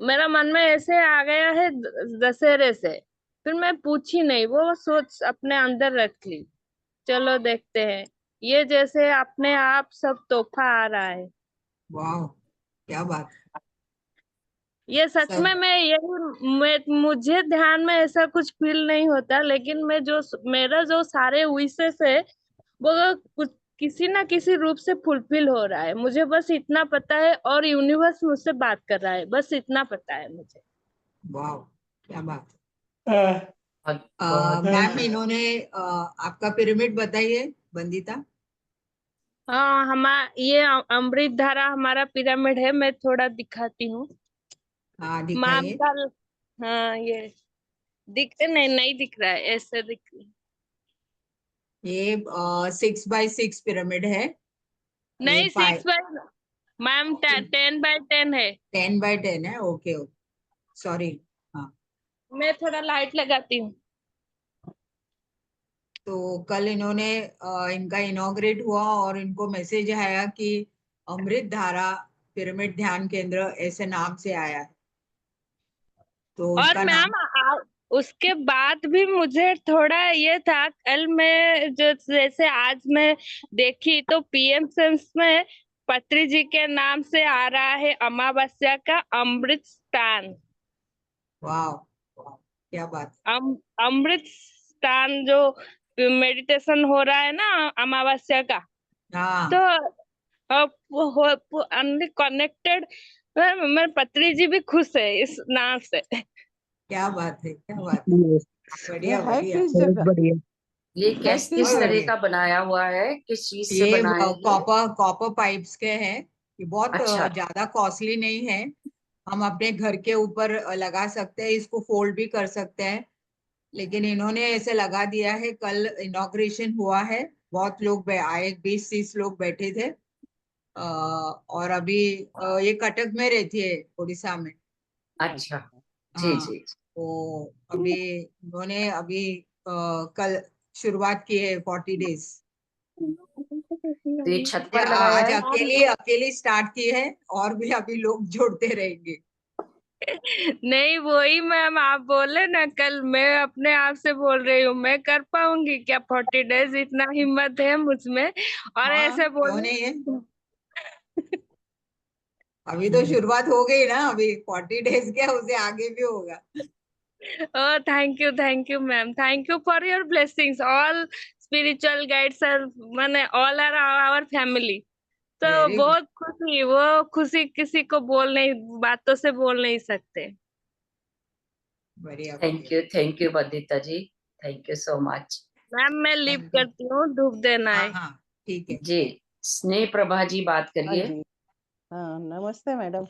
मेरा मन में ऐसे आ गया है दशहरे से फिर मैं पूछी नहीं, वो सोच अपने अंदर रख ली। चलो देखते हैं, ये जैसे अपने आप सब तोहफा आ रहा है। वाह, क्या बात। ये सच सब में मुझे ध्यान में ऐसा कुछ फील नहीं होता, लेकिन मेरा जो सारे विशेस है वो कुछ किसी ना किसी रूप से फुलफिल हो रहा है। मुझे बस इतना पता है, और यूनिवर्स मुझसे बात कर रहा है, बस इतना पता है मुझे। वाह, क्या बात। बहुत बहुत मैम, इन्होंने आपका पिरामिड बताइए बंदिता। हाँ, ये अमृत धारा हमारा पिरामिड है। मैं थोड़ा दिखाती हूँ। हाँ, मैम दिखाइए। का, हाँ, ये नहीं दिख रहा है, ऐसे दिख रहा है। ये 6x6 पिरामिड है। ये नहीं, 6 बाय, मैम 10 बाय 10 है। 10x10 है। Okay okay, sorry. हाँ, मैं थोड़ा लाइट लगाती हूँ। तो कल इन्होंने इनका इनॉग्रेट हुआ और इनको मैसेज आया कि अमृत धारा पिरामिड ध्यान केंद्र ऐसे नाम से आया है। तो और उसका नाम। मैम उसके बाद भी मुझे थोड़ा ये था, कल मैं जैसे आज मैं देखी तो पीएम सेंस में पत्री जी के नाम से आ रहा है अमावस्या का अमृत स्थान। वाह वाह, क्या बात। अमृत स्थान जो मेडिटेशन हो रहा है ना अमावस्या का, तो हाँ, कनेक्टेड। मैं पत्री जी भी खुश है इस नाम से। क्या बात है, क्या बात है। ये बढ़िया है बढ़िया। किस बहुत जगह? बढ़िया। ये है किस किस बहुत जगह? तरह बढ़िया। का बनाया हुआ है, किस चीज से ये बनाया है ये? कॉपर पाइप्स के हैं। ये बहुत अच्छा, ज्यादा कॉस्टली नहीं है। हम अपने घर के ऊपर लगा सकते हैं, इसको फोल्ड भी कर सकते हैं। लेकिन इन्होंने ऐसे लगा दिया है। कल इनॉग्रेशन हुआ है, बहुत लोग आए, 20-30 लोग बैठे थे। और अभी ये कटक में रहती है, उड़ीसा में। अच्छा, जी हाँ, जी। तो अभी इन्होंने अभी कल शुरुआत की है 40 डेज। तो ये छत ये पर लगाया आज है कि? अकेले स्टार्ट की है, और भी अभी लोग जोड़ते रहेंगे। नहीं, वही मैम आप बोले ना, कल मैं अपने आप से बोल रही हूँ, मैं कर पाऊंगी क्या 40 डेज? इतना हिम्मत है मुझ में, और हाँ, ऐसे क्यों बोले। नहीं है। अभी तो शुरुआत हो गई ना, अभी 40 डेज क्या, उसे आगे भी होगा। Oh, thank you ma'am, thank you for your blessings. All spiritual guides are, माने ऑल आर आवर फैमिली। तो वेरी गुड। बहुत खुशी, वो खुशी किसी को बोल नहीं, बातों से बोल नहीं सकते। बढ़िया बढ़िया। Thank you Bandita ji, thank you so much. Ma'am मैं लीव थैंक यू। करती हूँ, धूप देना हाँ है। हाँ, ठीक है। जी, स्नेह प्रभा जी बात हाँ करिए। जी। हाँ, नमस्ते मैडम।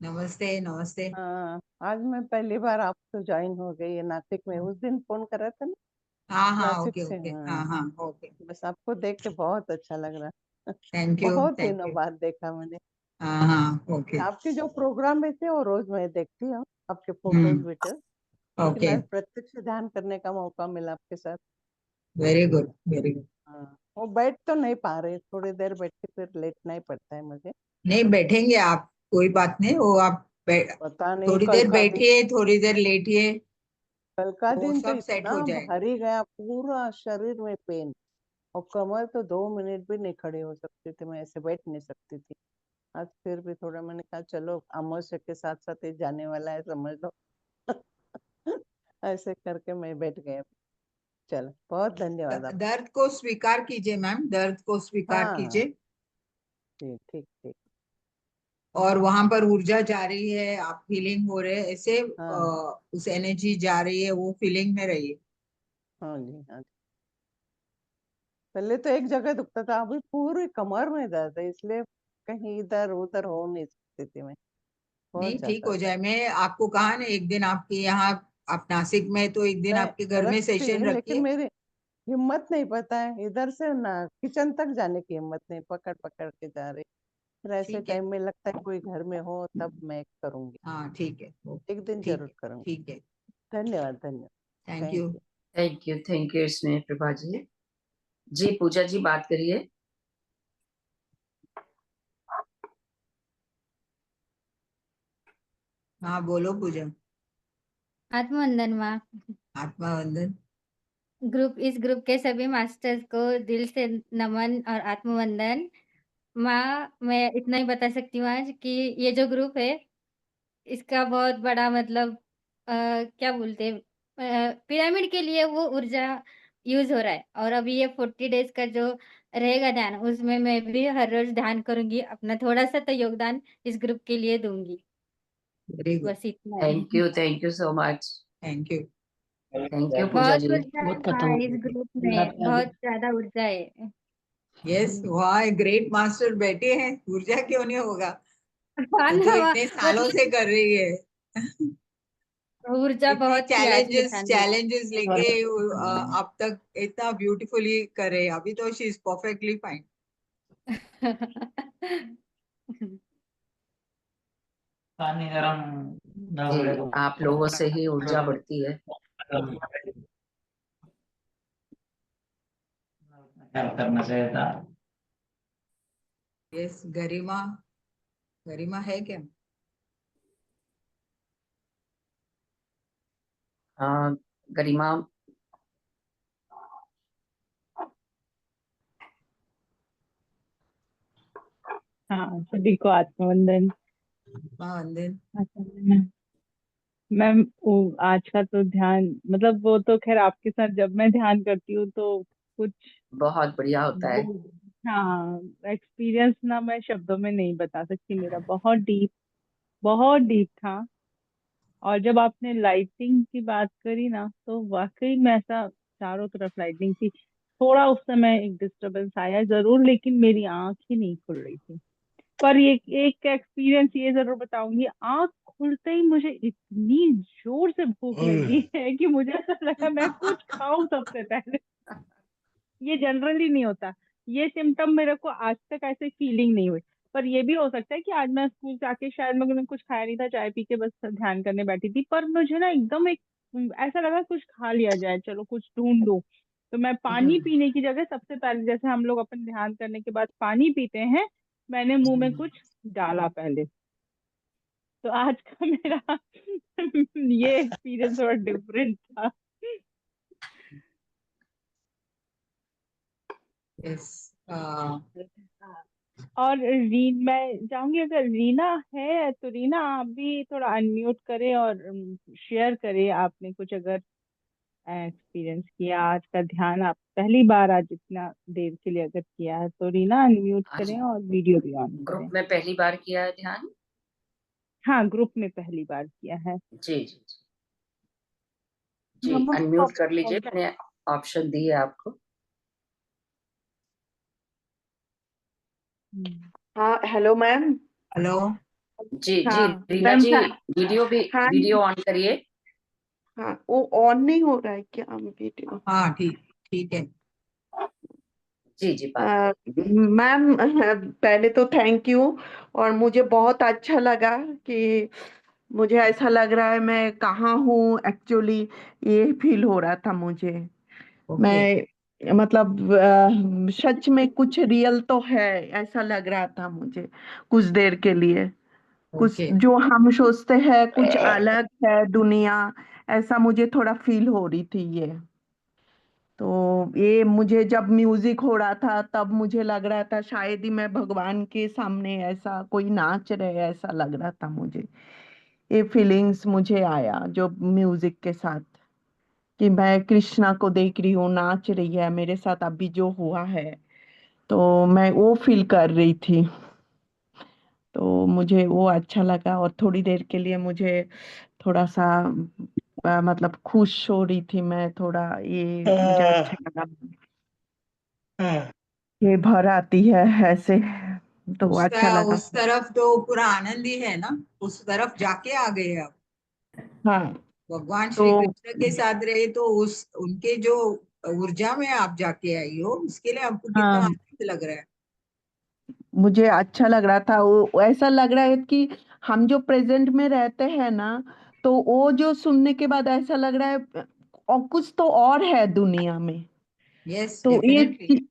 नमस्ते नमस्ते। हाँ, आज मैं पहली बार आपको ज्वाइन हो गई है नासिक में। उस दिन फोन कर रहा था ना, हाँ हाँ, नासिक ओके से। ओके, हाँ हाँ, हाँ, ओके। बस आपको देख के बहुत अच्छा लग रहा। थैंक यू बहुत थैंक दिनों यू। बाद देखा मैंने। हाँ हाँ, ओके। आपके जो प्रोग्राम रहते हैं वो रोज मैं देखती हूँ, आपके फोटोज हम्म, वीडियो। लेकिन ओके। आज प्रत्यक्ष ध्यान करने का मौका मिला आपके साथ। Very good very good. हाँ, वो बैठ तो नहीं पा रहे, थोड़ी देर बैठ के फिर लेटना ही पड़ता है मुझे। नहीं, बैठेंगे आप, कोई बात नहीं। वो आप पता नहीं थोड़ी कल देर का दिन, बैठिए, थोड़ी देर लेटिए, कल का वो दिन तो सब सेट इतना हो जाएगा। भारी गया, पूरा शरीर में पेन। और कमर तो 2 मिनट भी नहीं खड़े हो सकती थी, मैं ऐसे बैठ नहीं सकती थी। आज फिर भी थोड़ा मैंने कहा चलो अमावस्या के साथ साथ ये जाने वाला है, समझ लो। ऐसे करके मैं बैठ गया। चलो, बहुत धन्यवाद आप। दर्द को स्वीकार कीजिए मैम, दर्द को स्वीकार हाँ, कीजिए। ठीक ठीक ठीक। और वहां पर ऊर्जा जा रही है, आप फीलिंग हो रहे हैं ऐसे, हाँ उस एनर्जी जा रही है, वो फीलिंग में रहिए। हाँ जी, हाँ जी। पहले तो एक जगह दुखता था, अभी पूरी कमर में दर्द है, इसलिए कहीं इधर उधर हो नहीं सकती थी मैं। बहुत नहीं, ठीक ज्यादा। हो जाए। मैं आपको कहा ना, एक दिन आपके यहाँ, आप नासिक में, तो एक दिन आपके घर मैं में रखती, सेशन लेकिन रखिए। मेरी हिम्मत नहीं, पता है इधर से ना किचन तक जाने की हिम्मत नहीं, पकड़ पकड़ के जा रही। फिर ऐसे ठीक है। टाइम में लगता है कोई घर में हो तब मैं करूंगी। हाँ, ठीक है, एक दिन ठीक जरूर है, करूंगी। ठीक है। धन्यवाद धन्यवाद। Thank thank you. You. Thank you स्नेह प्रभा जी। जी पूजा जी बात करिए। हाँ, बोलो पूजा। आत्मवंदन माँ। आत्मा वंदन। इस ग्रुप के सभी मास्टर्स को दिल से नमन और आत्मवंदन। माँ, मैं इतना ही बता सकती हूँ आज कि ये जो ग्रुप है, इसका बहुत बड़ा मतलब क्या बोलते हैं, पिरामिड के लिए वो ऊर्जा यूज़ हो रहा है और अभी ये 40 डेज़ का जो रहेगा ध्यान, उसमें मैं भी हर रोज़ ध्यान करूँगी, अपना थोड़ा-सा तो योगदान इस ग्रुप के लिए दूँगी। वेरी गुड, बस इतना ही। Thank you so much. Thank you. Thank you Pooja बहुत जी। ऊर्जा है माँ, इस ग्रुप में बहुत ज़्यादा ऊर्जा है। यस, वाह, ग्रेट मास्टर बैठे हैं, ऊर्जा क्यों नहीं होगा, हाँ जो ना, इतने सालों मतलब से कर रही है। ऊर्जा इतने बहुत थी आज के चैलेंजेस ध्यान में। चैलेंजेस लेके अब तक इतना ब्यूटीफुली कर रहे हैं। अभी तो शी इज परफेक्टली फाइन। पानी गरम ना जी, पड़े आप लोगों से ही ऊर्जा बढ़ती है। ख्याल करना चाहिए था। यस, गरिमा, गरिमा है क्या? हाँ, गरिमा। हाँ, सभी को आत्मवंदन। वंदन। मैम, वो आज का तो ध्यान, मतलब वो तो खैर आपके साथ जब मैं ध्यान करती हूँ तो कुछ बहुत बढ़िया होता वो, है। हाँ, एक्सपीरियंस ना मैं शब्दों में नहीं बता सकती। मेरा बहुत डीप था। और जब आपने लाइटिंग की बात करी ना, तो वाकई में ऐसा चारों तरफ लाइटिंग थी। थोड़ा उस समय एक डिस्टरबेंस आया जरूर, लेकिन मेरी आंख ही नहीं खुल रही थी। पर ये एक एक्सपीरियंस ये जरूर बताऊंगी, आंख खुलते ही मुझे इतनी जोर से भूख लगी है कि मुझे ऐसा लगा मैं कुछ खाऊं सबसे पहले। ये जनरली नहीं होता। ये सिम्टम मेरे को आज तक ऐसे फीलिंग नहीं हुई। पर ये भी हो सकता है कि आज मैं स्कूल से आके शायद मैंने कुछ खाया नहीं था, चाय पी के बस ध्यान करने बैठी थी। पर मुझे ना एकदम एक ऐसा लगा कुछ खा लिया जाए, चलो कुछ ढूंढ दो। तो मैं पानी पीने की जगह सबसे पहले, जैसे हम लोग अपन ध्यान करने के बाद पानी पीते हैं, मैंने मुंह में कुछ डाला पहले। तो आज का मेरा ये एक्सपीरियंस थोड़ा डिफरेंट था। यस। और मैं चाहूंगी अगर रीना है तो रीना आप भी थोड़ा अनम्यूट करें और शेयर करें, आपने कुछ अगर एक्सपीरियंस किया आज का ध्यान, आप पहली बार आज इतना देर के लिए अगर किया है तो रीना अनम्यूट आज करें और वीडियो भी ऑन ग्रुप करें। में पहली बार किया है ध्यान। हाँ, ग्रुप में पहली बार किया है। जी जी जी, अनम्यूट कर लीजिए, मैंने ऑप्शन दी है आपको। हाँ, हेलो मैम। हेलो। जी जी, हाँ रीना मैम। जी, हाँ वीडियो ऑन करिए। हाँ, वो ऑन नहीं हो रहा है क्या वीडियो? हाँ, ठीक ठीक है। जी जी, बात मैम, पहले तो थैंक यू। और मुझे बहुत अच्छा लगा कि मुझे ऐसा लग रहा है मैं कहाँ हूँ एक्चुअली, ये फील हो रहा था मुझे। ओके। मैं मतलब सच में कुछ रियल तो है, ऐसा लग रहा था मुझे कुछ देर के लिए। कुछ ओके। जो हम सोचते हैं कुछ अलग है दुनिया, ऐसा मुझे थोड़ा फील हो रही थी ये। तो ये मुझे जब म्यूजिक हो रहा था तब मुझे लग रहा था शायद ही मैं भगवान के सामने ऐसा कोई नाच रहे, ऐसा लग रहा था मुझे। ये फीलिंग्स मुझे आया जो म्यूजिक के साथ, कि मैं कृष्णा को देख रही हूँ, नाच रही है मेरे साथ अभी जो हुआ है। तो मैं वो फील कर रही थी। तो मुझे वो अच्छा लगा और थोड़ी देर के लिए मुझे थोड़ा सा मतलब खुश हो रही थी मैं थोड़ा, ये मुझे अच्छा लगा। ये भर आती है ऐसे, तो अच्छा लगा। उस तरफ तो पूरा आनंद ही है ना, उस तरफ जाके आ गए अब। हाँ, भगवान तो श्री कृष्ण के साथ रहे तो उस उनके जो ऊर्जा में आप जाके आई हो, उसके लिए आपको कितना हाँ, आनंद लग रहा है। मुझे अच्छा लग रहा था। वो ऐसा लग रहा है कि हम जो प्रेजेंट में रहते हैं ना, तो वो जो सुनने के बाद ऐसा लग रहा है और कुछ तो और है दुनिया में। यस, तो डेफिनेटली।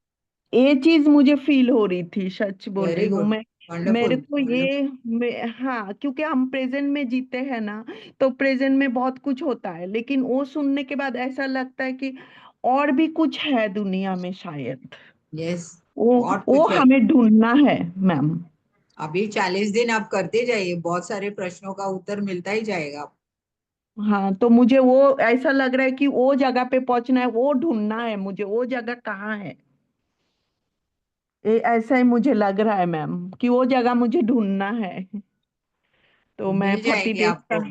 ये चीज मुझे फील हो रही थी, सच बोल वेरी रही हूँ गुड। मैं। मेरे वंडरफुल को ये हाँ, क्योंकि हम प्रेजेंट में जीते हैं ना, तो प्रेजेंट में बहुत कुछ होता है, लेकिन वो सुनने के बाद ऐसा लगता है कि और भी कुछ है दुनिया में शायद। यस, वो बहुत वो कुछ है। हमें ढूंढना है मैम। अभी 40 दिन आप करते जाइए, बहुत सारे प्रश्नों का उत्तर मिलता ही जाएगा। हाँ, तो मुझे वो ऐसा लग रहा है कि वो जगह पे पहुंचना है, वो ढूंढना है मुझे, वो जगह कहाँ है। ऐसा ही मुझे लग रहा है मैम कि वो जगह मुझे ढूंढना है। तो मैं मिल 40 जाएगी डेज का आपको,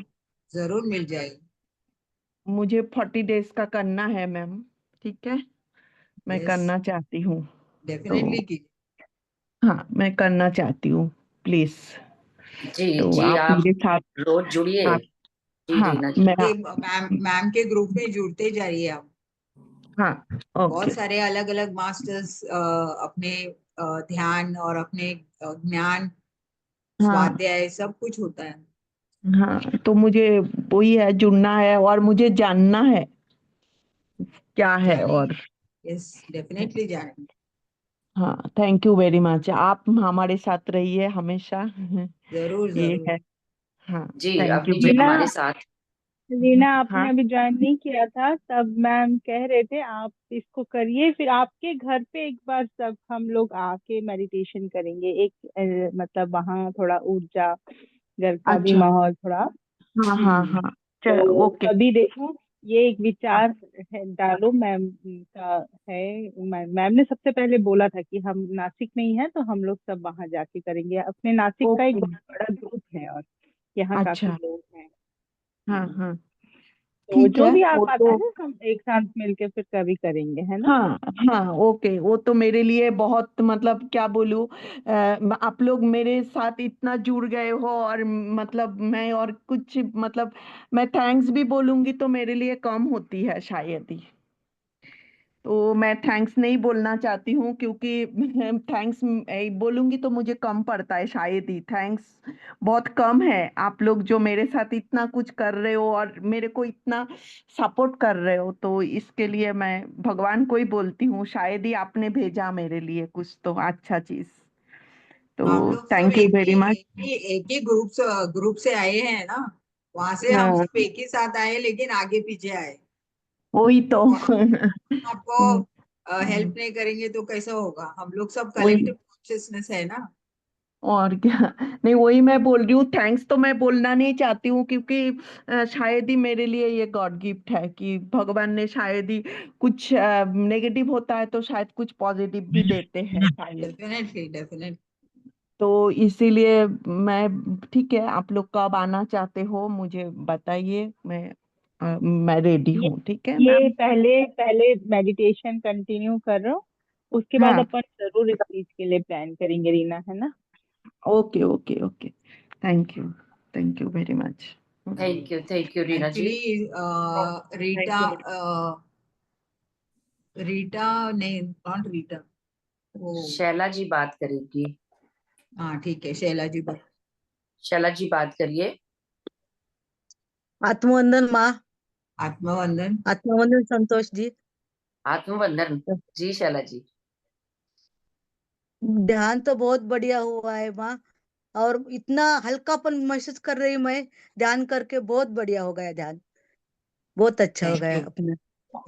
जरूर मिल जाएगी। मुझे 40 डेज का करना है मैम। ठीक है, मैं यस, करना चाहती हूँ। तो डेफिनेटली की। हाँ, मैं करना चाहती हूँ, प्लीज। जी तो जी, आप आप मेरे साथ रोज जुड़िए। आप जी हाँ रीना जी। मैं मैम मैम के ग्रुप में जुड़ते जाइए आप। हाँ बहुत ओके। सारे अलग अलग मास्टर्स अपने ध्यान और अपने ज्ञान, हाँ स्वाध्याय सब कुछ होता है। हाँ, तो मुझे वही है, जुड़ना है और मुझे जानना है क्या है। और जानेंगे, यस डेफिनेटली जानेंगे। हाँ, थैंक यू वेरी मच, आप हमारे साथ रहिए हमेशा। जरूर ये जरूर। है। हाँ, जी thank you Avni ji very. Reena, हमारे साथ। रीना आपने हाँ अभी ज्वाइन नहीं किया था, तब मैम कह रहे थे आप इसको करिए, फिर आपके घर पे एक बार सब हम लोग आके मेडिटेशन करेंगे। एक मतलब वहाँ थोड़ा ऊर्जा, घर का भी अच्छा। माहौल थोड़ा। हाँ हाँ हाँ, चलो तो ओके। तभी देखो, ये एक हाँ विचार है, डालो मैम का है। मैम ने सबसे पहले बोला था कि हम नासिक में ही हैं, तो हम लोग सब वहां जाके करेंगे। अपने नासिक का एक ओके। बहुत बड़ा ग्रुप है, और यहाँ काफी अच्छा। लोग हैं। हाँ हाँ, तो ठीक जो है भी आप वो आता तो। है हम एक साथ मिलके फिर कभी करेंगे, है ना। हाँ हाँ ओके, वो तो मेरे लिए बहुत, मतलब क्या बोलूं, आप लोग मेरे साथ इतना जुड़ गए हो, और मतलब मैं और कुछ, मतलब मैं थैंक्स भी बोलूंगी तो मेरे लिए कम होती है शायद ही। तो मैं थैंक्स नहीं बोलना चाहती हूँ, क्योंकि थैंक्स बोलूंगी तो मुझे कम पड़ता है शायद ही। थैंक्स बहुत कम है, आप लोग जो मेरे साथ इतना कुछ कर रहे हो और मेरे को इतना सपोर्ट कर रहे हो, तो इसके लिए मैं भगवान को ही बोलती हूँ, शायद ही आपने भेजा मेरे लिए कुछ तो अच्छा चीज। तो हम लोग सब थैंक यू वेरी मच। एक ही ग्रुप से आए हैं ना। वहां से हम हाँ, सब एक ही साथ आए, लेकिन आगे पीछे आए। वही तो। तो हम आपको हेल्प नहीं करेंगे तो कैसा होगा? हम लोग सब कलेक्टिव वही, कॉन्शियसनेस है ना। और क्या। नहीं, वही मैं बोल रही हूँ, थैंक्स तो मैं बोलना नहीं चाहती हूँ, क्योंकि शायद ही मेरे लिए ये गॉड गिफ्ट है कि भगवान ने शायद ही कुछ नेगेटिव होता है तो शायद कुछ पॉजिटिव भी देते हैं शायद। Definitely definitely. तो इसीलिए मैं, ठीक है, आप लोग कब आना चाहते हो मुझे बताइए, मैं रेडी ये हूँ, ठीक है ये मैम। पहले पहले मेडिटेशन कंटिन्यू कर रहा हूँ, उसके बाद हाँ, अपन जरूर इस चीज के लिए प्लान करेंगे, रीना, है ना। Okay okay okay, thank you very much. Thank you Reena ji. Actually thank Rita, you. Rita नहीं, नॉट रीटा, वो शैला जी बात करेगी। हाँ ठीक है, शैला जी बात। शैला जी बात करिए। आत्मवंदन माँ। आत्मवंदन। आत्मवंदन संतोष जी। आत्मवंदन। जी शैला जी। ध्यान तो बहुत बढ़िया हुआ है माँ, और इतना हल्कापन महसूस कर रही हूँ मैं। ध्यान करके बहुत बढ़िया हो गया ध्यान, बहुत अच्छा हो थैंक गया यू, अपना।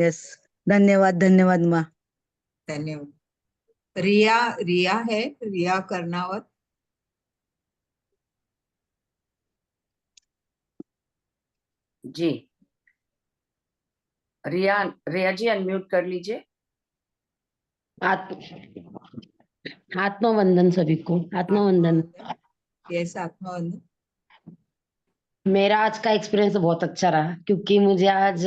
यस, धन्यवाद धन्यवाद माँ। धन्यवाद। रिया, रिया है, रिया कर्नावत। जी रिया, रिया जी अनम्यूट कर लीजिए। आत्मवंदन सभी को, आत्मवंदन। आत्मवंदन। यस, आत्मवंदन। मेरा आज का एक्सपीरियंस बहुत अच्छा रहा, क्योंकि मुझे आज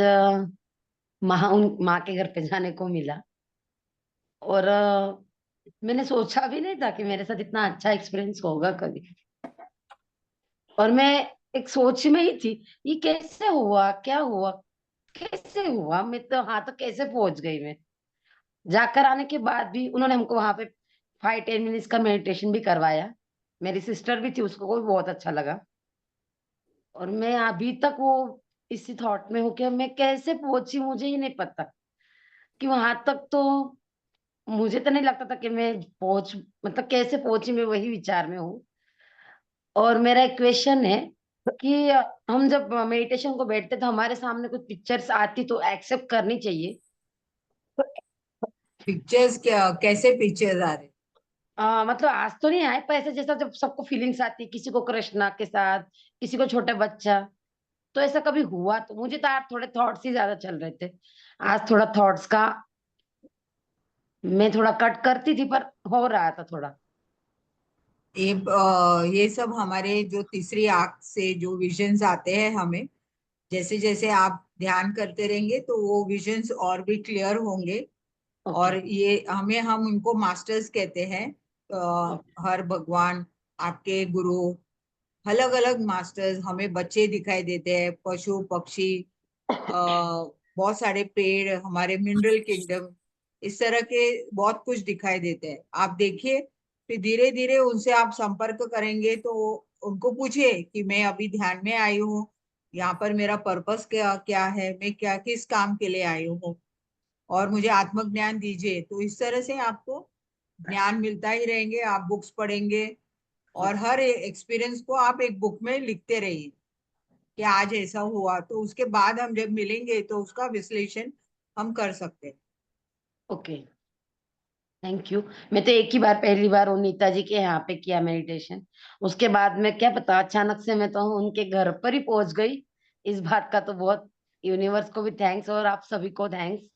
माँ के घर पे जाने को मिला। और मैंने सोचा भी नहीं था कि मेरे साथ इतना अच्छा एक्सपीरियंस होगा कभी। और मैं एक सोच में ही थी, ये कैसे हुआ, क्या हुआ, कैसे हुआ, मैं तो हाँ तो कैसे पहुंच गई मैं। जाकर आने के बाद भी उन्होंने हमको वहां पे 5-10 मिनट्स का मेडिटेशन भी करवाया। मेरी सिस्टर भी थी, उसको को भी बहुत अच्छा लगा। और मैं अभी तक वो इसी थॉट में हूँ कि मैं कैसे पहुंची, मुझे ही नहीं पता कि वहां तक तो मुझे तो नहीं लगता था कि मैं पहुंच, मतलब कैसे पहुंची, मैं वही विचार में हूँ। और मेरा एक क्वेश्चन है कि हम जब मेडिटेशन को बैठते तो हमारे सामने कुछ पिक्चर्स आती तो एक्सेप्ट करनी चाहिए। पिक्चर्स क्या, कैसे पिक्चर्स आ रहे? मतलब आज तो नहीं आए, पर ऐसे जैसा जब सबको फीलिंग्स आती है, किसी को कृष्णा के साथ, किसी को छोटे बच्चा, तो ऐसा कभी हुआ? तो मुझे तो यार थोड़े थॉट्स ही ज्यादा चल रहे थे। आज थोड़ा थॉट्स का मैं थोड़ा कट करती थी, पर हो रहा था थोड़ा। ये सब हमारे जो तीसरी आंख से जो विजन्स आते हैं हमें, जैसे जैसे आप ध्यान करते रहेंगे तो वो विजन्स और भी क्लियर होंगे। और ओके। ये हम उनको मास्टर्स कहते हैं। हर भगवान, आपके गुरु, अलग अलग मास्टर्स, हमें बच्चे दिखाई देते हैं, पशु पक्षी, बहुत सारे पेड़, हमारे मिनरल किंगडम, इस तरह के बहुत कुछ दिखाई देते हैं। आप देखिए, फिर धीरे धीरे उनसे आप संपर्क करेंगे तो उनको पूछिए कि मैं अभी ध्यान में आई हूँ, यहाँ पर मेरा पर्पस क्या क्या है, मैं क्या किस काम के लिए आई हूँ, और मुझे आत्मज्ञान दीजिए। तो इस तरह से आपको ज्ञान मिलता ही रहेंगे। आप बुक्स पढ़ेंगे और हर एक्सपीरियंस को आप एक बुक में लिखते रहिए कि आज ऐसा हुआ, तो उसके बाद हम जब मिलेंगे तो उसका विश्लेषण हम कर सकते हैं। Okay, thank you. मैं तो एक ही बार, पहली बार वो नीता जी के यहाँ पे किया मेडिटेशन। उसके बाद में क्या पता, अचानक से मैं तो उनके घर पर ही पहुंच गई। इस बात का तो बहुत यूनिवर्स को भी थैंक्स, और आप सभी को थैंक्स।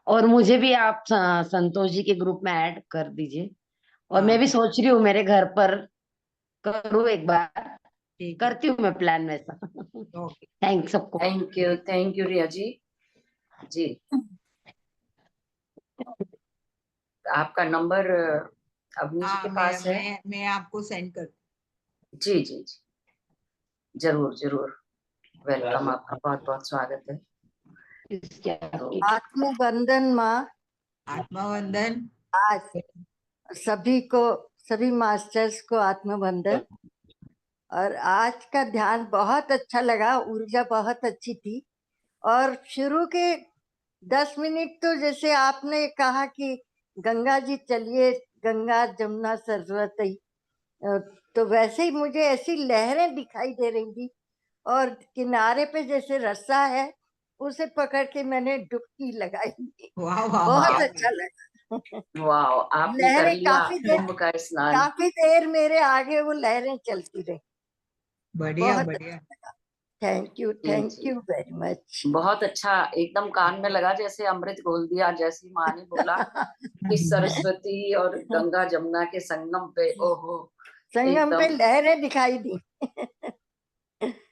और मुझे भी आप संतोष जी के ग्रुप में ऐड कर दीजिए। और मैं हाँ, भी सोच रही हूँ मेरे घर पर करूँ एक बार, ठीक है। करती हूँ मैं प्लान वैसा। ओके। थैंक्स सबको। थैंक यू रिया जी। जी, आपका नंबर अवनी जी हाँ, के पास है? मैं आपको सेंड कर। जी जी जी, जरूर जरूर। वेलकम, आपका बहुत बहुत स्वागत है। तो आत्मबंधन माँ। आत्मवंदन। आज सभी को, सभी मास्टर्स को आत्मबंधन। और आज का ध्यान बहुत अच्छा लगा, ऊर्जा बहुत अच्छी थी। और शुरू के 10 मिनट तो जैसे आपने कहा कि गंगा जी चलिए, गंगा जमुना सरस्वती, तो वैसे ही मुझे ऐसी लहरें दिखाई दे रही थी। और किनारे पे जैसे रस्सा है, उसे पकड़ के मैंने डुबकी लगाई। वाह वाह बहुत वाह। अच्छा लगा। वाह, आपने कर लहरें लिया कुंभ का स्नान। काफी देर मेरे आगे वो लहरें चलती रही। बढ़िया बहुत बढ़िया। अच्छा। Thank ji you ji, very much. बहुत अच्छा। एकदम कान में लगा जैसे अमृत घोल दिया, जैसी माँ ने बोला कि सरस्वती और गंगा जमुना के संगम पे, ओहो, संगम पे एकदम लहरें दिखाई दी।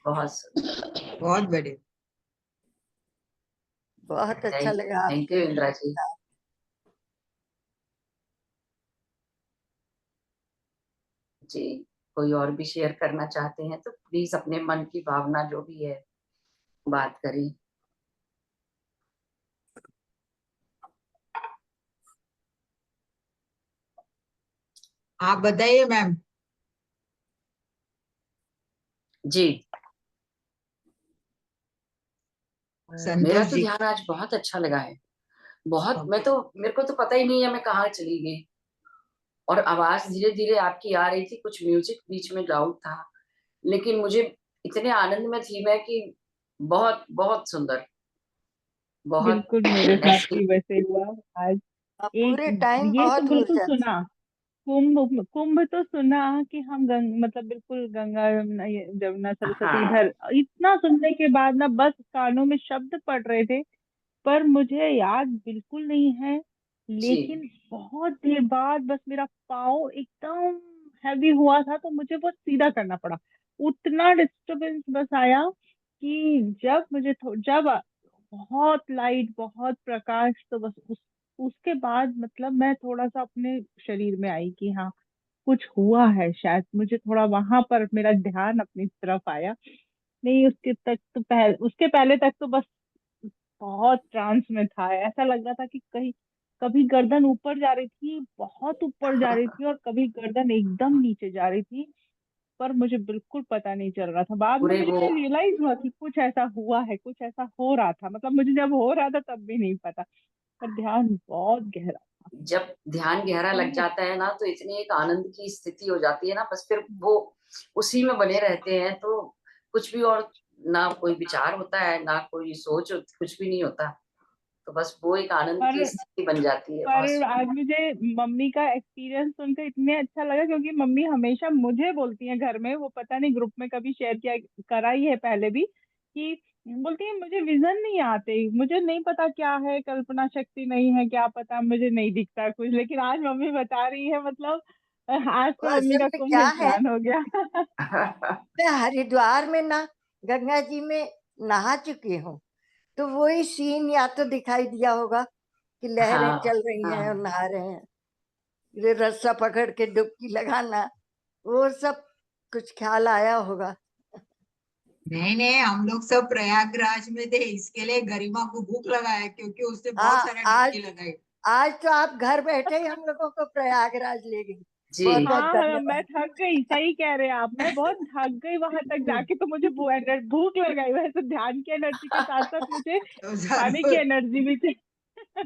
बहुत सुंदर। बहुत बढ़िया। बहुत अच्छा लगा थैंक यू आपसे। इंदिरा जी। जी, कोई और भी शेयर करना चाहते हैं तो प्लीज अपने मन की भावना जो भी है बात करें। आप बताइए मैम। जी, मेरा संतोष तो जी। ध्यान आज बहुत अच्छा लगा है। बहुत, मेरे को तो पता ही नहीं है मैं कहाँ चली गई। और आवाज धीरे धीरे आपकी आ रही थी, कुछ म्यूजिक बीच में लाउड था, लेकिन मुझे इतने आनंद में थी मैं कि बहुत बहुत सुंदर, बहुत बिल्कुल मेरे साथ ऐसी। भी वैसे हुआ आज। एक पूरे टाइम ये तो बहुत बिल्कुल ऊर्जा थी। सुना, कुंभ कुंभ तो सुना कि हम मतलब बिल्कुल गंगा यमुना जमुना सरस्वती हाँ इधर, इतना सुनने के बाद ना बस कानों में शब्द पड़ रहे थे, पर मुझे याद बिल्कुल नहीं है। जी, लेकिन बहुत देर बाद बस मेरा पाँव एकदम हैवी हुआ था, तो मुझे वो सीधा करना पड़ा। उतना डिस्टरबेंस बस आया कि जब मुझे जब बहुत लाइट, बहुत प्रकाश, तो बस उसके बाद मतलब मैं थोड़ा सा अपने शरीर में आई कि हाँ, कुछ हुआ है शायद। मुझे थोड़ा वहां पर मेरा ध्यान अपनी तरफ आया। नहीं, उसके पहले तक तो बस बहुत ट्रांस में था। ऐसा लग रहा था कि कहीं कभी गर्दन ऊपर जा रही थी, बहुत ऊपर जा रही थी, और कभी गर्दन एकदम नीचे जा रही थी। पर मुझे बिल्कुल पता नहीं चल रहा था। बाद में पूरे मुझे वो रियलाइज हुआ कि कुछ ऐसा हुआ है, कुछ ऐसा हो रहा था। मतलब मुझे जब हो रहा था तब भी नहीं पता। पर ध्यान बहुत गहरा था। जब ध्यान गहरा लग जाता है ना तो इतनी एक आनंद की स्थिति हो जाती है ना, बस फिर वो उसी में बने रहते हैं, तो कुछ भी और ना कोई विचार होता है, ना कोई सोच कुछ भी नहीं होता, तो बस वो एक आनंद की पर स्थिति बन जाती है, बहुत पर आज सुंदर। मुझे मम्मी का एक्सपीरियंस सुनकर इतने अच्छा लगा, क्योंकि मम्मी हमेशा मुझे बोलती हैं घर में, वो पता नहीं ग्रुप में कभी शेयर किया करा ही है पहले भी, कि बोलती है मुझे विजन नहीं आते, मुझे नहीं पता क्या है, कल्पना शक्ति नहीं है, क्या पता, मुझे नहीं दिखता कुछ, लेकिन आज मम्मी बता रही है, मतलब आज वो तो मम्मी असल का में कुंभ क्या है, स्नान हो गया। मैं हरिद्वार में ना गंगा जी में नहा चुकी हूँ, तो वही सीन या तो दिखाई दिया होगा कि लहरें हाँ चल रही हैं और हाँ, नहा रहे हैं, ये रस्सा पकड़ के डुबकी लगाना, वो सब कुछ ख्याल आया होगा। नहीं नहीं, हम लोग सब प्रयागराज में थे, इसके लिए गरिमा को भूख लगा है, क्योंकि उसने बहुत हाँ, सारा आज डुबकी लगाई। आज तो आप घर बैठे ही हम लोगों को प्रयागराज ले गई। जी बहुत बहुत हाँ, मैं धन्यवाद। थक गई, सही कह रहे हैं आप, मैं बहुत थक गई वहां तक जाके, तो मुझे भूख लग गई, वैसे ध्यान की एनर्जी के साथ साथ मुझे तो खाने की जरूर। एनर्जी भी थी।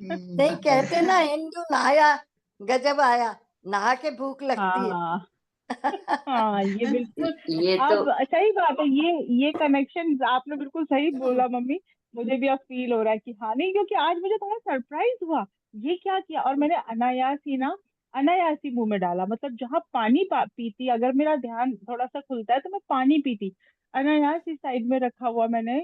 नहीं कहते ना, हिंदू नहाया गजब आया, नहा के भूख लगती है। हाँ हाँ, ये बिल्कुल। ये तो अब सही बात है, ये कनेक्शन आपने बिल्कुल सही बोला मम्मी, मुझे भी अब फील हो रहा है कि हाँ, नहीं क्योंकि आज मुझे थोड़ा सरप्राइज हुआ, ये क्या किया, और मैंने अनायास ही मुंह में डाला, मतलब जहाँ पानी पीती, अगर मेरा ध्यान थोड़ा सा खुलता है तो मैं पानी पीती, अनायास ही साइड में रखा हुआ मैंने